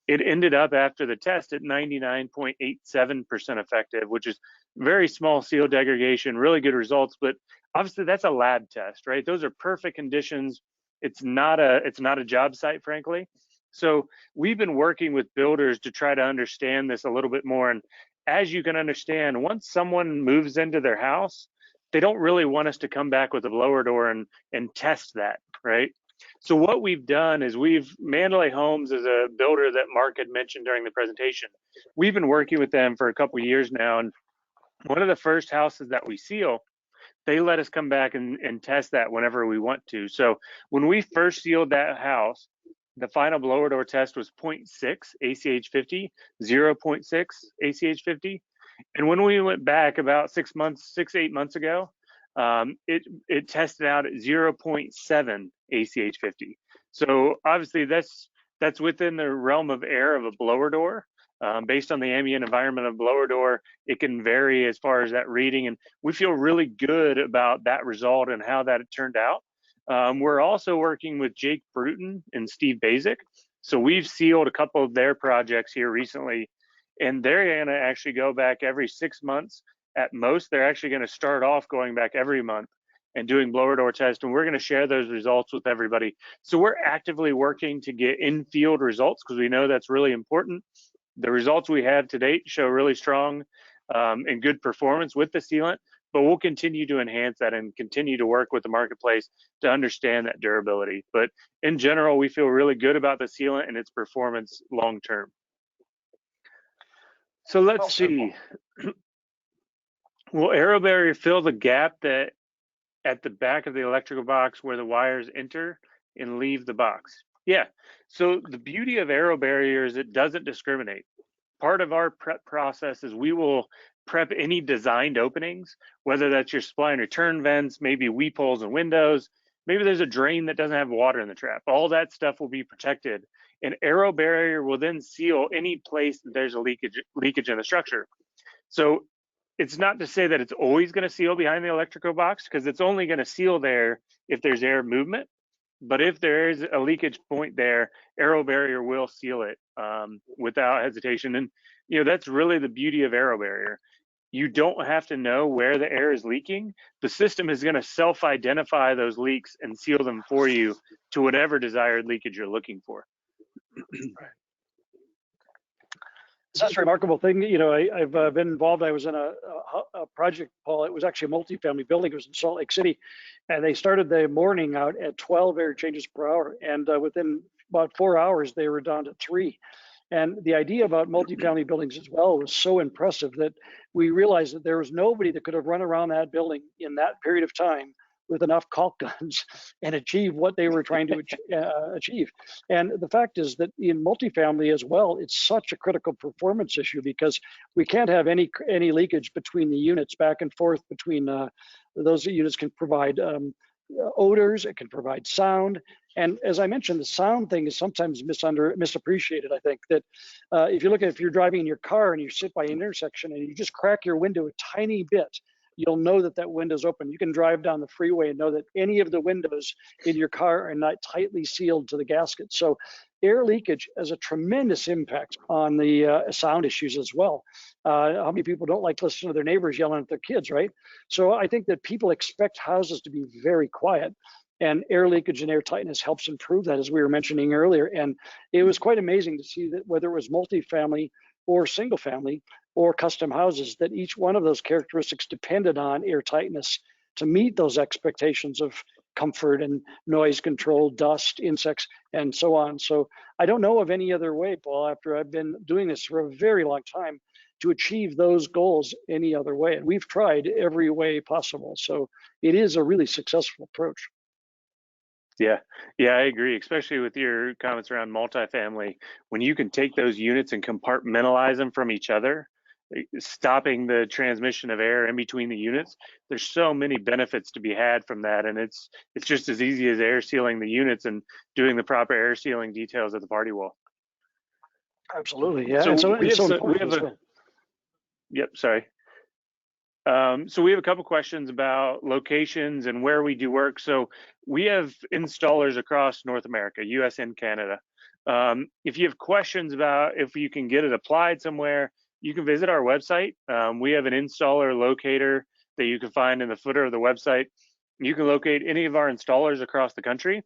It ended up after the test at 99.87% effective, which is very small seal degradation, really good results. But obviously that's a lab test, right? Those are perfect conditions. It's not a job site, frankly. So we've been working with builders to try to understand this a little bit more. And as you can understand, once someone moves into their house, they don't really want us to come back with a blower door and test that, right? So what we've done is Mandalay Homes is a builder that Mark had mentioned during the presentation. We've been working with them for a couple of years now, and one of the first houses that we seal, they let us come back and test that whenever we want to. So when we first sealed that house, the final blower door test was 0.6 ACH 50, 0.6 ACH 50. And when we went back about 8 months ago, it tested out at 0.7 ACH 50. So obviously that's within the realm of air of a blower door. Based on the ambient environment of blower door, it can vary as far as that reading, and we feel really good about that result and how that turned out. We're also working with Jake Bruton and Steve Basic. So we've sealed a couple of their projects here recently, and they're gonna actually go back every 6 months at most. They're actually gonna start off going back every month and doing blower door tests, and we're gonna share those results with everybody. So we're actively working to get in-field results because we know that's really important. The results we have to date show really strong and good performance with the sealant, but we'll continue to enhance that and continue to work with the marketplace to understand that durability. But in general, we feel really good about the sealant and its performance long term. So let's see. Will AeroBarrier fill the gap that at the back of the electrical box where the wires enter and leave the box? Yeah. So the beauty of AeroBarrier is it doesn't discriminate. Part of our prep process is we will prep any designed openings, whether that's your supply and return vents, maybe weep holes and windows, maybe there's a drain that doesn't have water in the trap. All that stuff will be protected. And AeroBarrier will then seal any place that there's a leakage in the structure. So it's not to say that it's always going to seal behind the electrical box, because it's only going to seal there if there's air movement. But if there is a leakage point there, AeroBarrier will seal it without hesitation. And that's really the beauty of AeroBarrier. You don't have to know where the air is leaking. The system is going to self-identify those leaks and seal them for you to whatever desired leakage you're looking for. It's such a remarkable thing. I've been involved. I was in a project, Paul. It was actually a multifamily building. It was in Salt Lake City, and they started the morning out at 12 air changes per hour, and within about 4 hours they were down to 3. And the idea about multifamily buildings as well was so impressive that we realized that there was nobody that could have run around that building in that period of time with enough caulk guns and achieve what they were trying to achieve. And the fact is that in multifamily as well, it's such a critical performance issue because we can't have any leakage between the units back and forth between those units. Can provide odors, it can provide sound. And as I mentioned, the sound thing is sometimes misappreciated. I think that if you're driving in your car and you sit by an intersection and you just crack your window a tiny bit, you'll know that window's open. You can drive down the freeway and know that any of the windows in your car are not tightly sealed to the gasket. So air leakage has a tremendous impact on the sound issues as well. How many people don't like listening to their neighbors yelling at their kids, right? So I think that people expect houses to be very quiet, and air leakage and air tightness helps improve that, as we were mentioning earlier. And it was quite amazing to see that whether it was multifamily or single family or custom houses, that each one of those characteristics depended on air tightness to meet those expectations of comfort and noise control, dust, insects, and so on. So I don't know of any other way, Paul, after I've been doing this for a very long time, to achieve those goals any other way. And we've tried every way possible. So it is a really successful approach. Yeah, I agree, especially with your comments around multifamily. When you can take those units and compartmentalize them from each other, stopping the transmission of air in between the units, there's so many benefits to be had from that. And it's just as easy as air sealing the units and doing the proper air sealing details at the party wall. Absolutely, yeah. So we have a couple questions about locations and where we do work. So we have installers across North America, US and Canada. If you have questions about if you can get it applied somewhere, you can visit our website. We have an installer locator that you can find in the footer of the website. You can locate any of our installers across the country.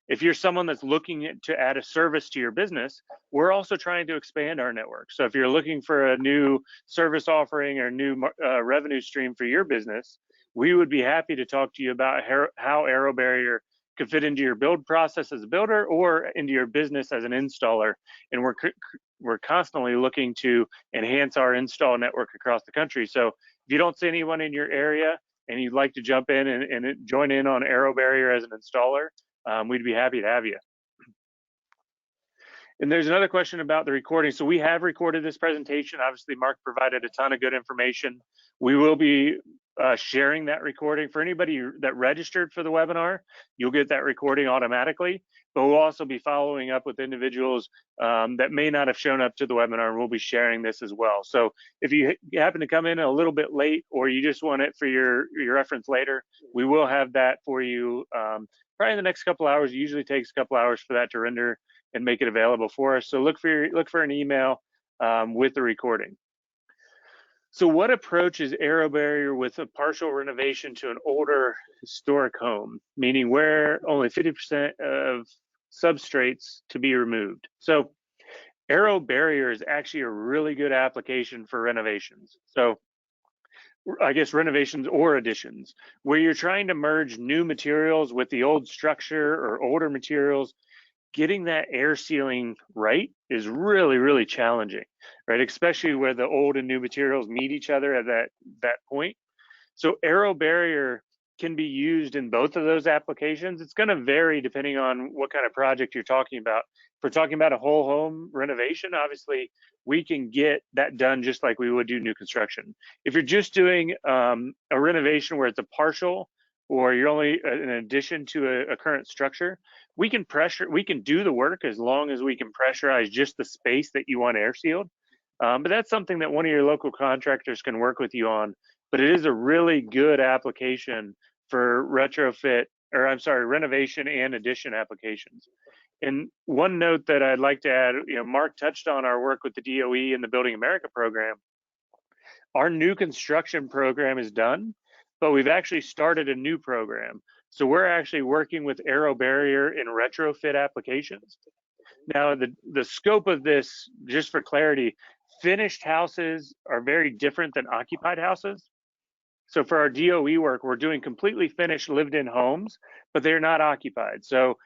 If you're someone that's looking to add a service to your business, we're also trying to expand our network. So if you're looking for a new service offering or new revenue stream for your business, we would be happy to talk to you about how AeroBarrier could fit into your build process as a builder or into your business as an installer. And we're constantly looking to enhance our install network across the country. So if you don't see anyone in your area and you'd like to jump in and join in on AeroBarrier as an installer, we'd be happy to have you. And there's another question about the recording. So we have recorded this presentation. Obviously, Mark provided a ton of good information. We will be sharing that recording. For anybody that registered for the webinar, you'll get that recording automatically. But we'll also be following up with individuals that may not have shown up to the webinar, and we'll be sharing this as well. So if you happen to come in a little bit late, or you just want it for your reference later, we will have that for you probably in the next couple hours. It usually takes a couple hours for that to render and make it available for us. So look for an email with the recording. So what approach is AeroBarrier with a partial renovation to an older historic home, meaning where only 50% of substrates to be removed? So AeroBarrier is actually a really good application for renovations. So I guess renovations or additions, where you're trying to merge new materials with the old structure or older materials. Getting that air sealing right is really, really challenging, right? Especially where the old and new materials meet each other at that point. So AeroBarrier can be used in both of those applications. It's going to vary depending on what kind of project you're talking about. If we're talking about a whole home renovation, obviously we can get that done just like we would do new construction. If you're just doing a renovation where it's a partial, or you're only an addition to a current structure, we can do the work as long as we can pressurize just the space that you want air sealed. But that's something that one of your local contractors can work with you on. But it is a really good application for renovation and addition applications. And one note that I'd like to add, Mark touched on our work with the DOE and the Building America program. Our new construction program is done, but we've actually started a new program. So we're actually working with AeroBarrier in retrofit applications. Now, the scope of this, just for clarity, finished houses are very different than occupied houses. So for our DOE work, we're doing completely finished lived-in homes, but they're not occupied. So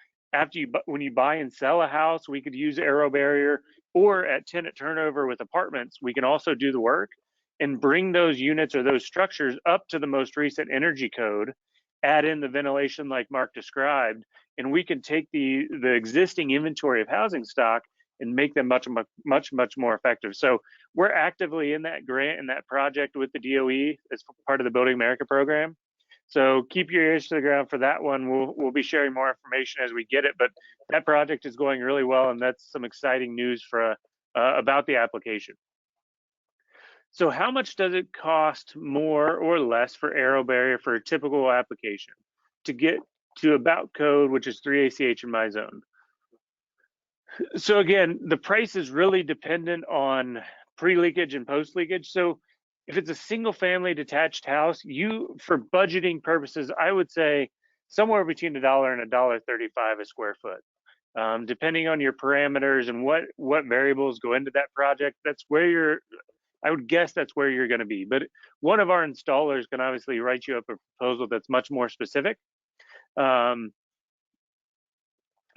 when you buy and sell a house, we could use AeroBarrier, or at tenant turnover with apartments, we can also do the work and bring those units or those structures up to the most recent energy code, add in the ventilation like Mark described, and we can take the existing inventory of housing stock and make them much more effective. So we're actively in that grant and that project with the DOE as part of the Building America program. So keep your ears to the ground for that one. We'll be sharing more information as we get it, but that project is going really well, and that's some exciting news for about the application. So how much does it cost more or less for AeroBarrier for a typical application to get to about code, which is 3 ACH in my zone? So again, the price is really dependent on pre-leakage and post-leakage. So if it's a single family detached house, for budgeting purposes, I would say somewhere between $1 and $1.35 a square foot. Depending on your parameters and what variables go into that project, I would guess that's where you're going to be. But one of our installers can obviously write you up a proposal that's much more specific.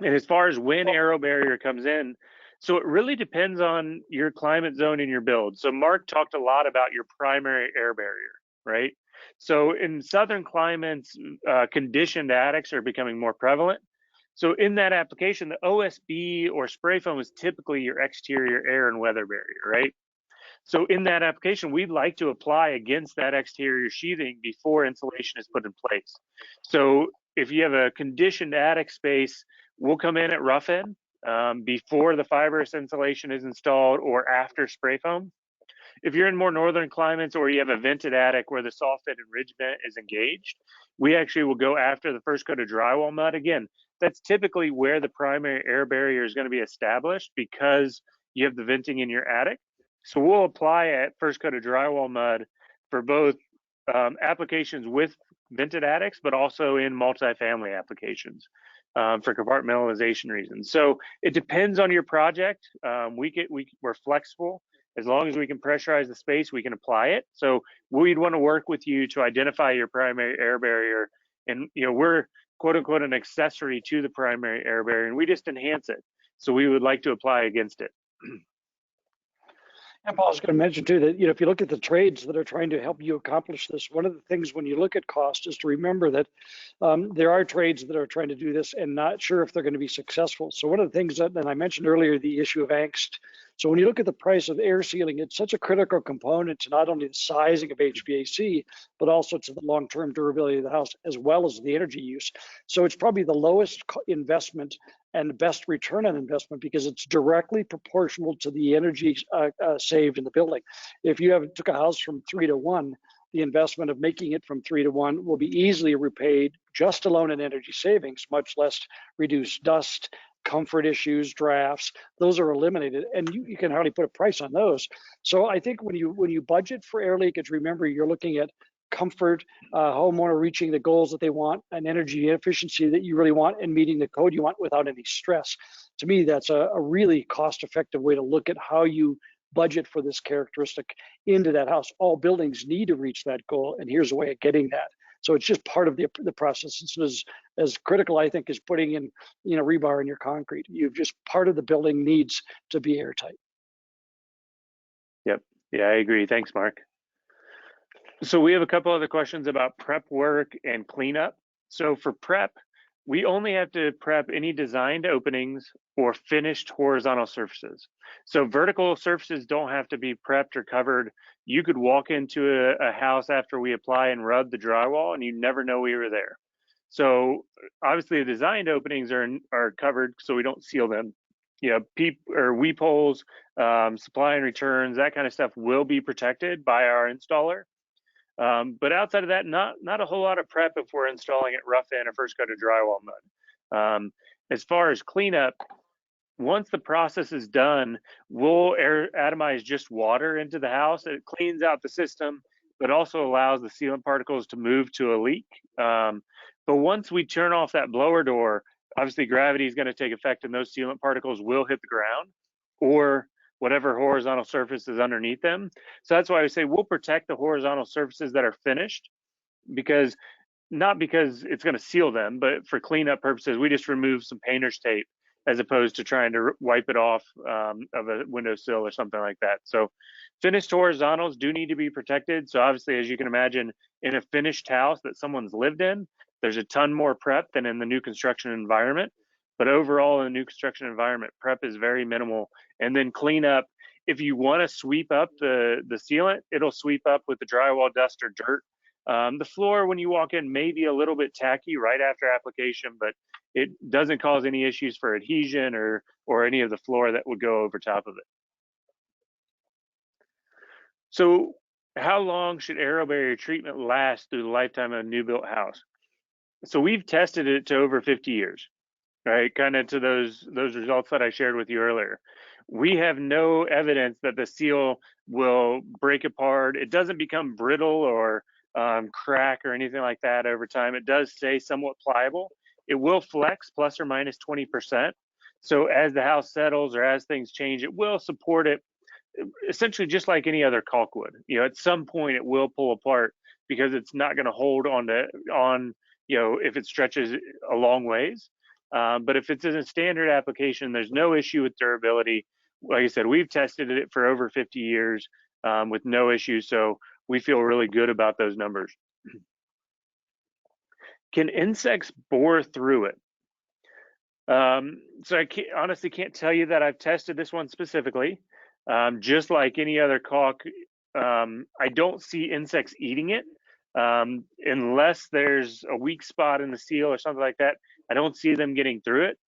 And as far as when AeroBarrier comes in, so it really depends on your climate zone and your build. So Mark talked a lot about your primary air barrier, right? So in southern climates, conditioned attics are becoming more prevalent. So in that application, the OSB or spray foam is typically your exterior air and weather barrier, right? So in that application, we'd like to apply against that exterior sheathing before insulation is put in place. So if you have a conditioned attic space, we'll come in at rough end before the fibrous insulation is installed or after spray foam. If you're in more northern climates or you have a vented attic where the soffit and ridge vent is engaged, we actually will go after the first coat of drywall mud. Again, that's typically where the primary air barrier is going to be established because you have the venting in your attic. So we'll apply at first coat of drywall mud for both applications with vented attics, but also in multifamily applications. for compartmentalization reasons. So it depends on your project. We're flexible. As long as we can pressurize the space, we can apply it. So we'd want to work with you to identify your primary air barrier. And we're quote unquote an accessory to the primary air barrier, and we just enhance it. So we would like to apply against it. And Paul's going to mention too that if you look at the trades that are trying to help you accomplish this, one of the things when you look at cost is to remember that there are trades that are trying to do this and not sure if they're going to be successful. So one of the things that, and I mentioned earlier, the issue of angst. So when you look at the price of air sealing, it's such a critical component to not only the sizing of HVAC, but also to the long-term durability of the house, as well as the energy use. So it's probably the lowest investment and the best return on investment because it's directly proportional to the energy saved in the building. If you took a house from 3 to 1, the investment of making it from 3 to 1 will be easily repaid just alone in energy savings, much less reduced dust, comfort issues, drafts. Those are eliminated, and you can hardly put a price on those. So I think when you budget for air leakage, remember you're looking at comfort, homeowner reaching the goals that they want, and energy efficiency that you really want, and meeting the code you want without any stress. To me, that's a really cost-effective way to look at how you budget for this characteristic into that house. All buildings need to reach that goal, and here's a way of getting that. So it's just part of the process. It's as critical, I think, as putting in rebar in your concrete. You've just part of the building needs to be airtight. Yep. Yeah, I agree. Thanks, Mark. So we have a couple other questions about prep work and cleanup. So for prep, we only have to prep any designed openings or finished horizontal surfaces. So vertical surfaces don't have to be prepped or covered. You could walk into a house after we apply and rub the drywall and you never know we were there. So obviously the designed openings are covered so we don't seal them. Weep holes, supply and returns, that kind of stuff will be protected by our installer. But outside of that, not a whole lot of prep if we're installing it rough in or first coat of drywall mud. As far as cleanup, once the process is done, we'll atomize just water into the house. It cleans out the system, but also allows the sealant particles to move to a leak. But once we turn off that blower door, obviously gravity is going to take effect and those sealant particles will hit the ground or whatever horizontal surface is underneath them. So that's why I say we'll protect the horizontal surfaces that are finished, because not because it's going to seal them, but for cleanup purposes, we just remove some painter's tape as opposed to trying to wipe it off of a windowsill or something like that. So finished horizontals do need to be protected. So obviously, as you can imagine, in a finished house that someone's lived in, there's a ton more prep than in the new construction environment. But overall, in the new construction environment, prep is very minimal. And then cleanup, if you want to sweep up the sealant, it'll sweep up with the drywall dust or dirt. The floor, when you walk in, may be a little bit tacky right after application, but it doesn't cause any issues for adhesion or any of the floor that would go over top of it. So how long should AeroBarrier treatment last through the lifetime of a new built house? So we've tested it to over 50 years, right? Kind of to those results that I shared with you earlier. We have no evidence that the seal will break apart. It doesn't become brittle or crack or anything like that over time. It does stay somewhat pliable. It will flex plus or minus 20%. So as the house settles or as things change, it will support it essentially just like any other caulk would. At some point it will pull apart because it's not going to hold on if it stretches a long ways. But if it's in a standard application, there's no issue with durability. Like I said, we've tested it for over 50 years with no issues. So we feel really good about those numbers. Can insects bore through it? So I honestly can't tell you that I've tested this one specifically. Just like any other caulk, I don't see insects eating it unless there's a weak spot in the seal or something like that. I don't see them getting through it.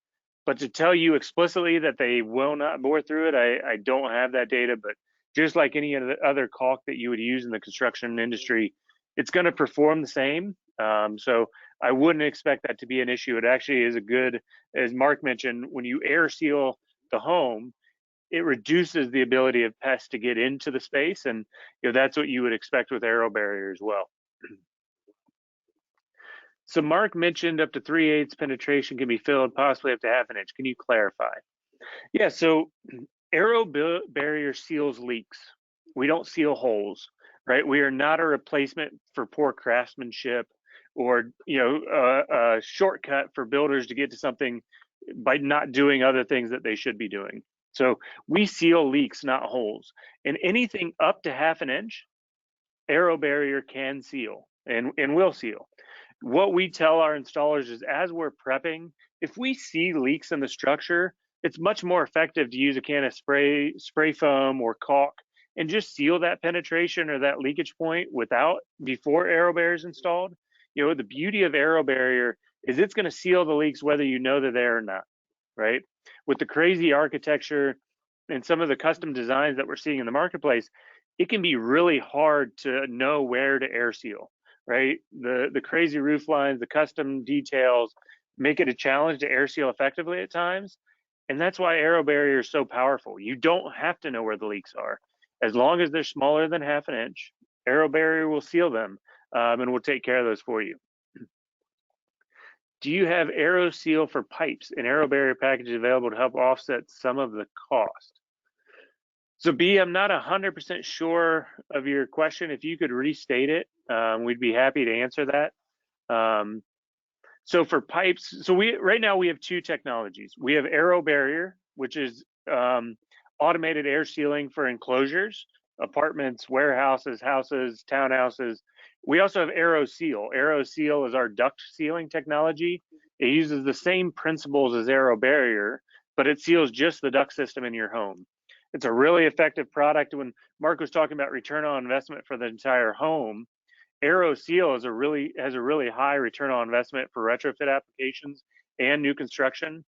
But to tell you explicitly that they will not bore through it, I don't have that data. But just like any other caulk that you would use in the construction industry, it's going to perform the same. So I wouldn't expect that to be an issue. It actually is a good, as Mark mentioned, when you air seal the home, it reduces the ability of pests to get into the space, and that's what you would expect with AeroBarrier as well. So Mark mentioned up to 3/8 penetration can be filled, possibly up to 1/2 inch. Can you clarify? Yeah, so AeroBarrier seals leaks. We don't seal holes, right? We are not a replacement for poor craftsmanship or a shortcut for builders to get to something by not doing other things that they should be doing. So we seal leaks, not holes. And anything up to 1/2 inch, AeroBarrier can seal and will seal. What we tell our installers is as we're prepping, if we see leaks in the structure, it's much more effective to use a can of spray foam or caulk and just seal that penetration or that leakage point before AeroBarrier is installed. The beauty of AeroBarrier is it's going to seal the leaks whether you know they're there or not, right? With the crazy architecture and some of the custom designs that we're seeing in the marketplace, it can be really hard to know where to air seal, right? The crazy roof lines, the custom details make it a challenge to air seal effectively at times. And that's why AeroBarrier is so powerful. You don't have to know where the leaks are. As long as they're smaller than 1/2 inch, AeroBarrier will seal them and will take care of those for you. Do you have Aero Seal for pipes and AeroBarrier packages available to help offset some of the cost? So B, I'm not 100% sure of your question. If you could restate it, we'd be happy to answer that. So for pipes, so right now we have 2 technologies. We have AeroBarrier, which is automated air sealing for enclosures, apartments, warehouses, houses, townhouses. We also have Aero Seal. Aero Seal is our duct sealing technology. It uses the same principles as AeroBarrier, but it seals just the duct system in your home. It's a really effective product. When Mark was talking about return on investment for the entire home, Aero Seal has a really high return on investment for retrofit applications and new construction.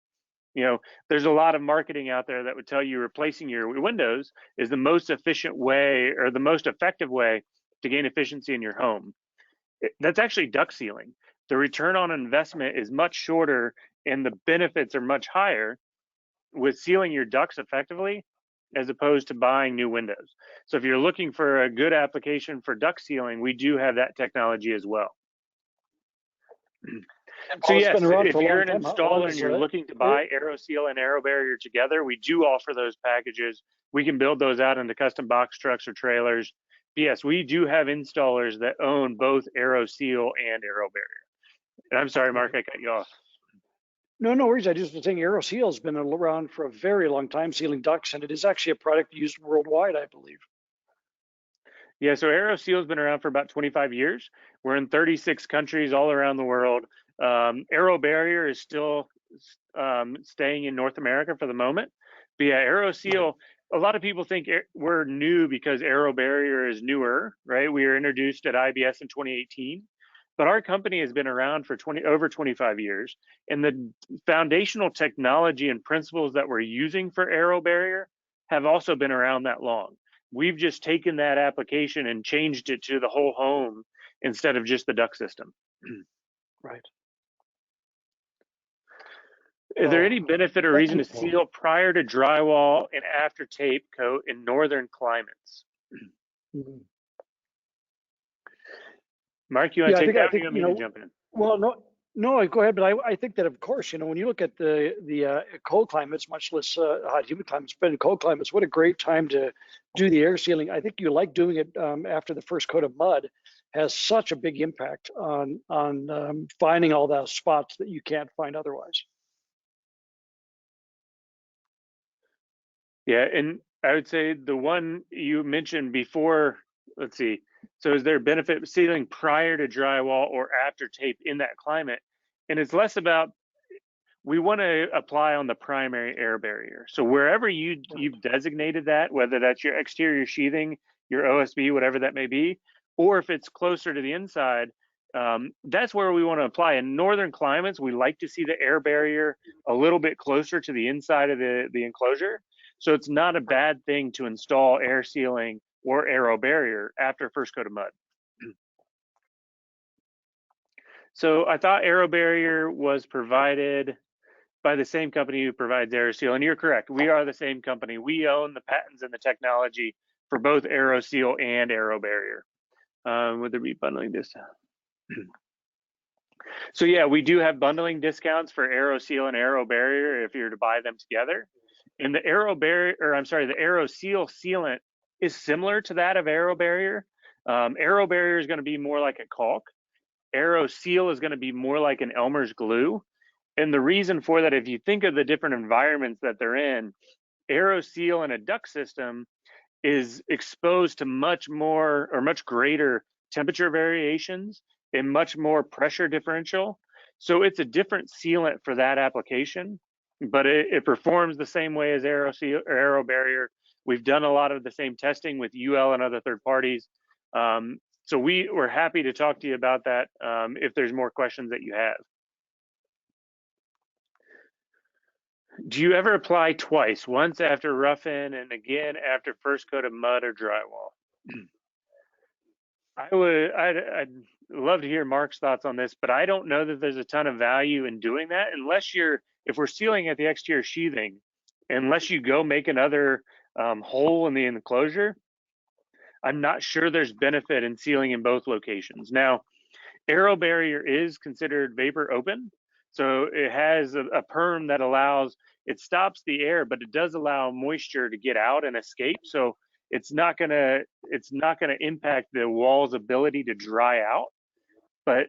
There's a lot of marketing out there that would tell you replacing your windows is the most efficient way or the most effective way to gain efficiency in your home. That's actually duct sealing. The return on investment is much shorter and the benefits are much higher with sealing your ducts effectively as opposed to buying new windows. So if you're looking for a good application for duct sealing, we do have that technology as well. So yes, if you're an installer and you're looking to buy Aero Seal and AeroBarrier together, we do offer those packages. We can build those out into custom box trucks or trailers. But yes, we do have installers that own both Aero Seal and AeroBarrier. And I'm sorry, Mark, I cut you off. No worries. I just was saying Aero Seal has been around for a very long time, sealing ducts, and it is actually a product used worldwide, I believe. Yeah, so Aero Seal has been around for about 25 years. We're in 36 countries all around the world. AeroBarrier is still staying in North America for the moment. But yeah, Aero Seal, a lot of people think we're new because AeroBarrier is newer, right? We were introduced at IBS in 2018. But our company has been around for over 25 years, and the foundational technology and principles that we're using for AeroBarrier have also been around that long. We've just taken that application and changed it to the whole home instead of just the duct system. Right. Is there any benefit or reason to seal prior to drywall and after tape coat in northern climates? Mark, you want to take that? I think you want me to jump in? Well, no, go ahead. But I think that, of course, when you look at the cold climates, much less hot, humid climates, but in cold climates, what a great time to do the air sealing. I think you like doing it after the first coat of mud. Has such a big impact on finding all those spots that you can't find otherwise. Yeah, and I would say the one you mentioned before, let's see. So is there a benefit sealing prior to drywall or after tape in that climate? And it's less about, we want to apply on the primary air barrier. So wherever you've designated that, whether that's your exterior sheathing, your OSB, whatever that may be, or if it's closer to the inside, that's where we want to apply. In northern climates, we like to see the air barrier a little bit closer to the inside of the enclosure. So it's not a bad thing to install air sealing or AeroBarrier after first coat of mud. So I thought AeroBarrier was provided by the same company who provides AeroSeal, and you're correct. We are the same company. We own the patents and the technology for both AeroSeal and AeroBarrier. Would there be bundling this? So yeah, we do have bundling discounts for AeroSeal and AeroBarrier if you're to buy them together. And the AeroBarrier, or I'm sorry, the AeroSeal sealant is similar to that of AeroBarrier. AeroBarrier is going to be more like a caulk. AeroSeal is going to be more like an Elmer's glue. And the reason for that, if you think of the different environments that they're in, AeroSeal in a duct system is exposed to much more or much greater temperature variations and much more pressure differential. So it's a different sealant for that application, but it performs the same way as AeroSeal or AeroBarrier. We've done a lot of the same testing with UL and other third parties. So we're happy to talk to you about that if there's more questions that you have. Do you ever apply twice, once after rough-in and again after first coat of mud or drywall? I'd love to hear Mark's thoughts on this, but I don't know that there's a ton of value in doing that unless if we're sealing at the exterior sheathing, unless you go make another hole in the enclosure, I'm not sure there's benefit in sealing in both locations. Now, AeroBarrier is considered vapor open, so it has a perm that it stops the air, but it does allow moisture to get out and escape. So it's not gonna impact the wall's ability to dry out. But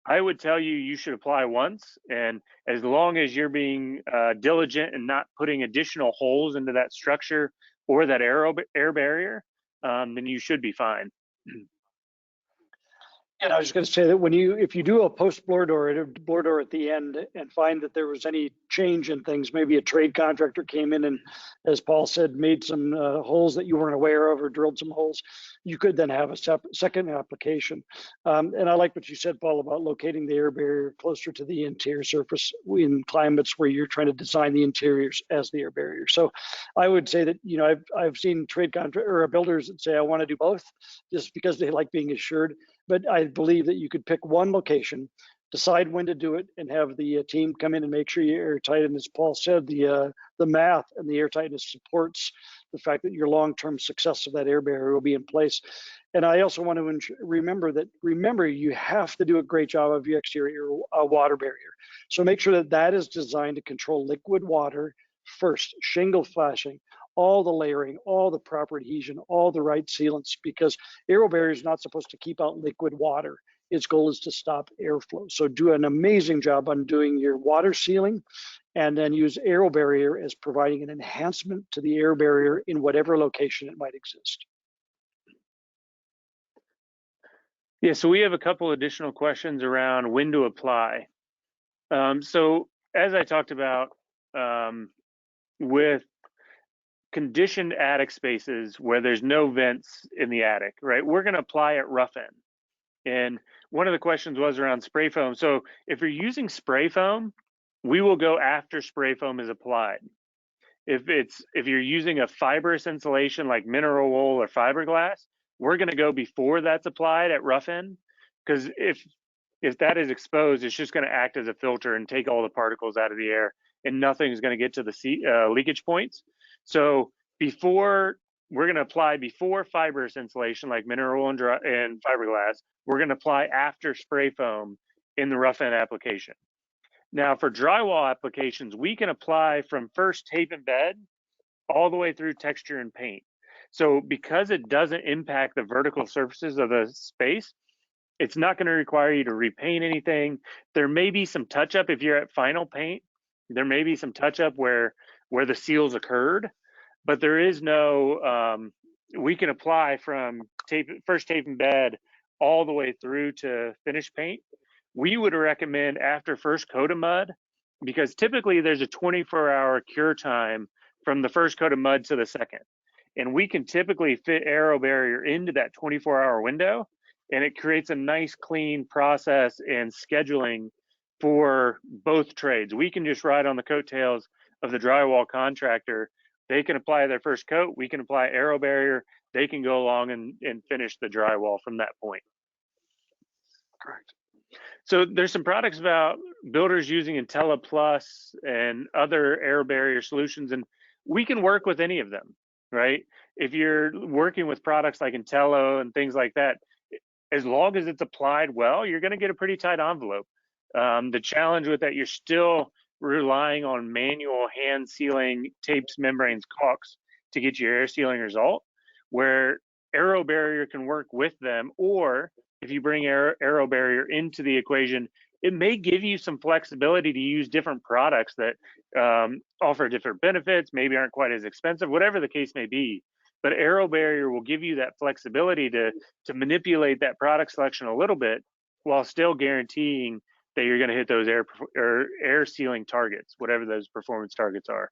I would tell you should apply once, and as long as you're being diligent and not putting additional holes into that structure or that air barrier, then you should be fine. And I was going to say that if you do a post blower door at the end and find that there was any change in things, maybe a trade contractor came in and, as Paul said, made some holes that you weren't aware of or drilled some holes, you could then have a second application. And I like what you said, Paul, about locating the air barrier closer to the interior surface in climates where you're trying to design the interiors as the air barrier. So I would say that, I've seen trade contractor or builders that say, I want to do both just because they like being assured. But I believe that you could pick one location, decide when to do it, and have the team come in and make sure you're airtight. And as Paul said, the math and the airtightness supports the fact that your long-term success of that air barrier will be in place. And I also want to remember you have to do a great job of your exterior water barrier. So make sure that is designed to control liquid water first, shingle flashing, all the layering, all the proper adhesion, all the right sealants, because AeroBarrier is not supposed to keep out liquid water. Its goal is to stop airflow. So do an amazing job on doing your water sealing, and then use AeroBarrier as providing an enhancement to the air barrier in whatever location it might exist. Yeah, so we have a couple additional questions around when to apply. So as I talked about with conditioned attic spaces where there's no vents in the attic, right? We're going to apply it rough in. And one of the questions was around spray foam. So if you're using spray foam, we will go after spray foam is applied. If you're using a fibrous insulation like mineral wool or fiberglass, we're going to go before that's applied at rough in, because if that is exposed, it's just going to act as a filter and take all the particles out of the air, and nothing's going to get to the leakage points. So we're going to apply before fibrous insulation like mineral and fiberglass. We're going to apply after spray foam in the rough end application. Now for drywall applications, we can apply from first tape and bed all the way through texture and paint. So because it doesn't impact the vertical surfaces of the space, it's not going to require you to repaint anything. There may be some touch up if you're at final paint. There may be some touch up where the seals occurred, but there is no, we can apply from first tape and bed all the way through to finish paint. We would recommend after first coat of mud, because typically there's a 24-hour cure time from the first coat of mud to the second. And we can typically fit AeroBarrier into that 24-hour window, and it creates a nice clean process and scheduling for both trades. We can just ride on the coattails of the drywall contractor. They can apply their first coat, we can apply AeroBarrier, they can go along and finish the drywall from that point. Correct. So there's some products about builders using Intella Plus and other air barrier solutions, and we can work with any of them, right? If you're working with products like Intella and things like that, as long as it's applied well, you're going to get a pretty tight envelope. The challenge with that, you're still relying on manual hand sealing tapes, membranes, caulks to get your air sealing result, where AeroBarrier can work with them. Or if you bring AeroBarrier into the equation, it may give you some flexibility to use different products that offer different benefits, maybe aren't quite as expensive, whatever the case may be. But AeroBarrier will give you that flexibility to manipulate that product selection a little bit while still guaranteeing that you're going to hit those air sealing targets, whatever those performance targets are.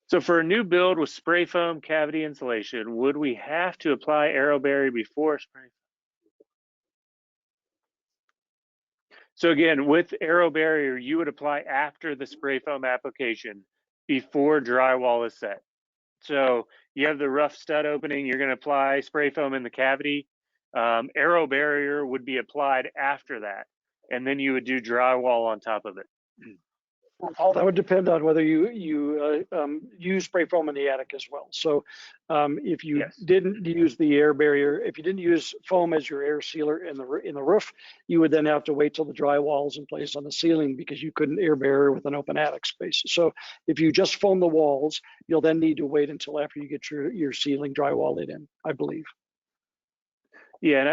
So for a new build with spray foam cavity insulation, would we have to apply AeroBarrier before spray foam? So again, with AeroBarrier, you would apply after the spray foam application, before drywall is set. So you have the rough stud opening, you're going to apply spray foam in the cavity. AeroBarrier would be applied after that, and then you would do drywall on top of it. All that would depend on whether you use spray foam in the attic as well. So if you didn't use the AeroBarrier, if you didn't use foam as your air sealer in the roof, you would then have to wait till the drywall is in place on the ceiling, because you couldn't AeroBarrier with an open attic space. So if you just foam the walls, you'll then need to wait until after you get your ceiling drywall in, I believe. Yeah, and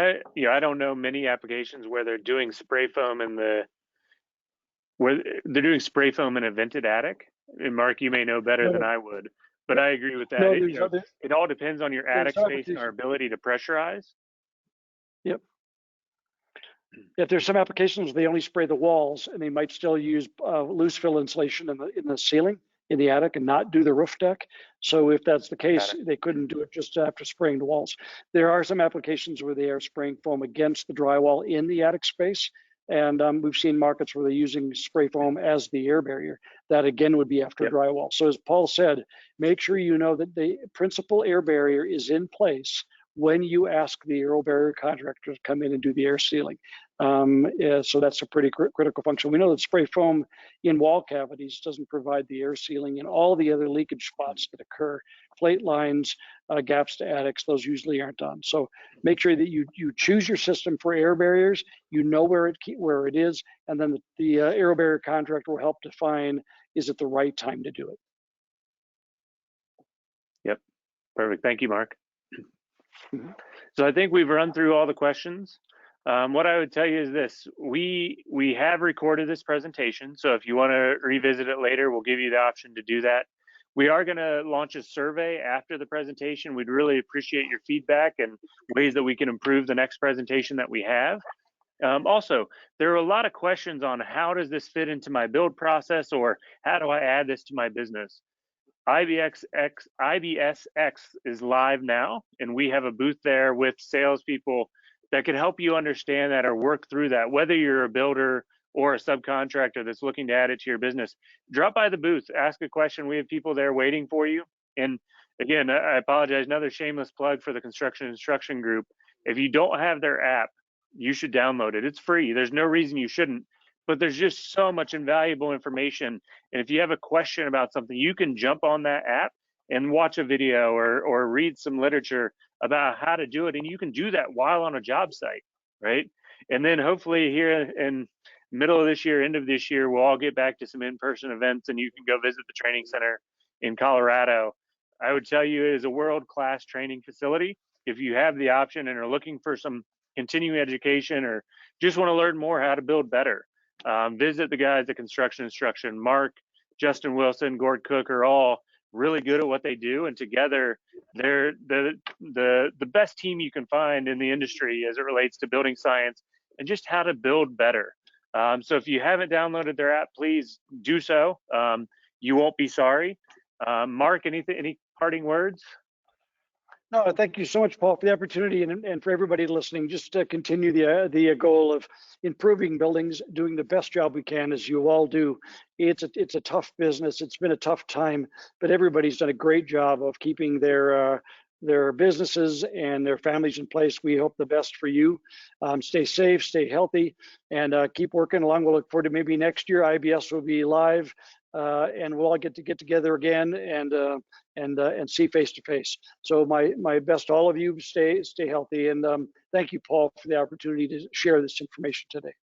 I don't know many applications where they're doing spray foam in a vented attic. And Mark, you may know better than I would, but I agree with that. No, it all depends on your attic space and our ability to pressurize. Yep. If there's some applications they only spray the walls, and they might still use loose fill insulation in the ceiling in the attic and not do the roof deck. So if that's the case, they couldn't do it just after spraying the walls. There are some applications where they are spraying foam against the drywall in the attic space. And we've seen markets where they're using spray foam as the AeroBarrier. That again would be after drywall. So as Paul said, make sure you know that the principal AeroBarrier is in place when you ask the AeroBarrier contractor to come in and do the air sealing. So that's a pretty critical function. We know that spray foam in wall cavities doesn't provide the air sealing in all the other leakage spots that occur. Plate lines, gaps to attics, those usually aren't done. So make sure that you choose your system for AeroBarriers, you know where it is, and then the AeroBarrier contractor will help define, is it the right time to do it? Yep, perfect. Thank you, Mark. So I think we've run through all the questions. What I would tell you is this: we have recorded this presentation, so if you want to revisit it later, we'll give you the option to do that. We are going to launch a survey after the presentation. We'd really appreciate your feedback and ways that we can improve the next presentation that we have. Also, there are a lot of questions on how does this fit into my build process, or how do I add this to my business? IBSx is live now, and we have a booth there with salespeople that can help you understand that or work through that. Whether you're a builder or a subcontractor that's looking to add it to your business, drop by the booth, ask a question. We have people there waiting for you. And again, I apologize, another shameless plug for the Construction Instruction Group. If you don't have their app, you should download it. It's free. There's no reason you shouldn't. But there's just so much invaluable information. And if you have a question about something, you can jump on that app and watch a video or read some literature about how to do it. And you can do that while on a job site, right? And then hopefully here in middle of this year, end of this year, we'll all get back to some in-person events, and you can go visit the training center in Colorado. I would tell you it is a world-class training facility. If you have the option and are looking for some continuing education or just want to learn more how to build better, visit the guys at Construction Instruction. Mark, Justin Wilson, Gord Cook are all really good at what they do, and together they're the best team you can find in the industry as it relates to building science and just how to build better. So if you haven't downloaded their app, please do so. You won't be sorry. Mark, any parting words? No, thank you so much, Paul, for the opportunity, and for everybody listening. Just to continue the goal of improving buildings, doing the best job we can, as you all do. It's a tough business. It's been a tough time, but everybody's done a great job of keeping their businesses and their families in place. We hope the best for you. Stay safe, stay healthy, and keep working along. We'll look forward to maybe next year IBS will be live and we'll all get together again and see face to face. So my best to all of you. Stay healthy, and thank you, Paul, for the opportunity to share this information today.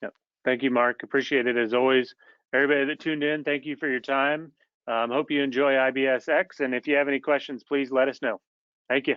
Yep. Thank you, Mark. Appreciate it as always. Everybody that tuned in, thank you for your time. Hope you enjoy IBSx, and if you have any questions, please let us know. Thank you.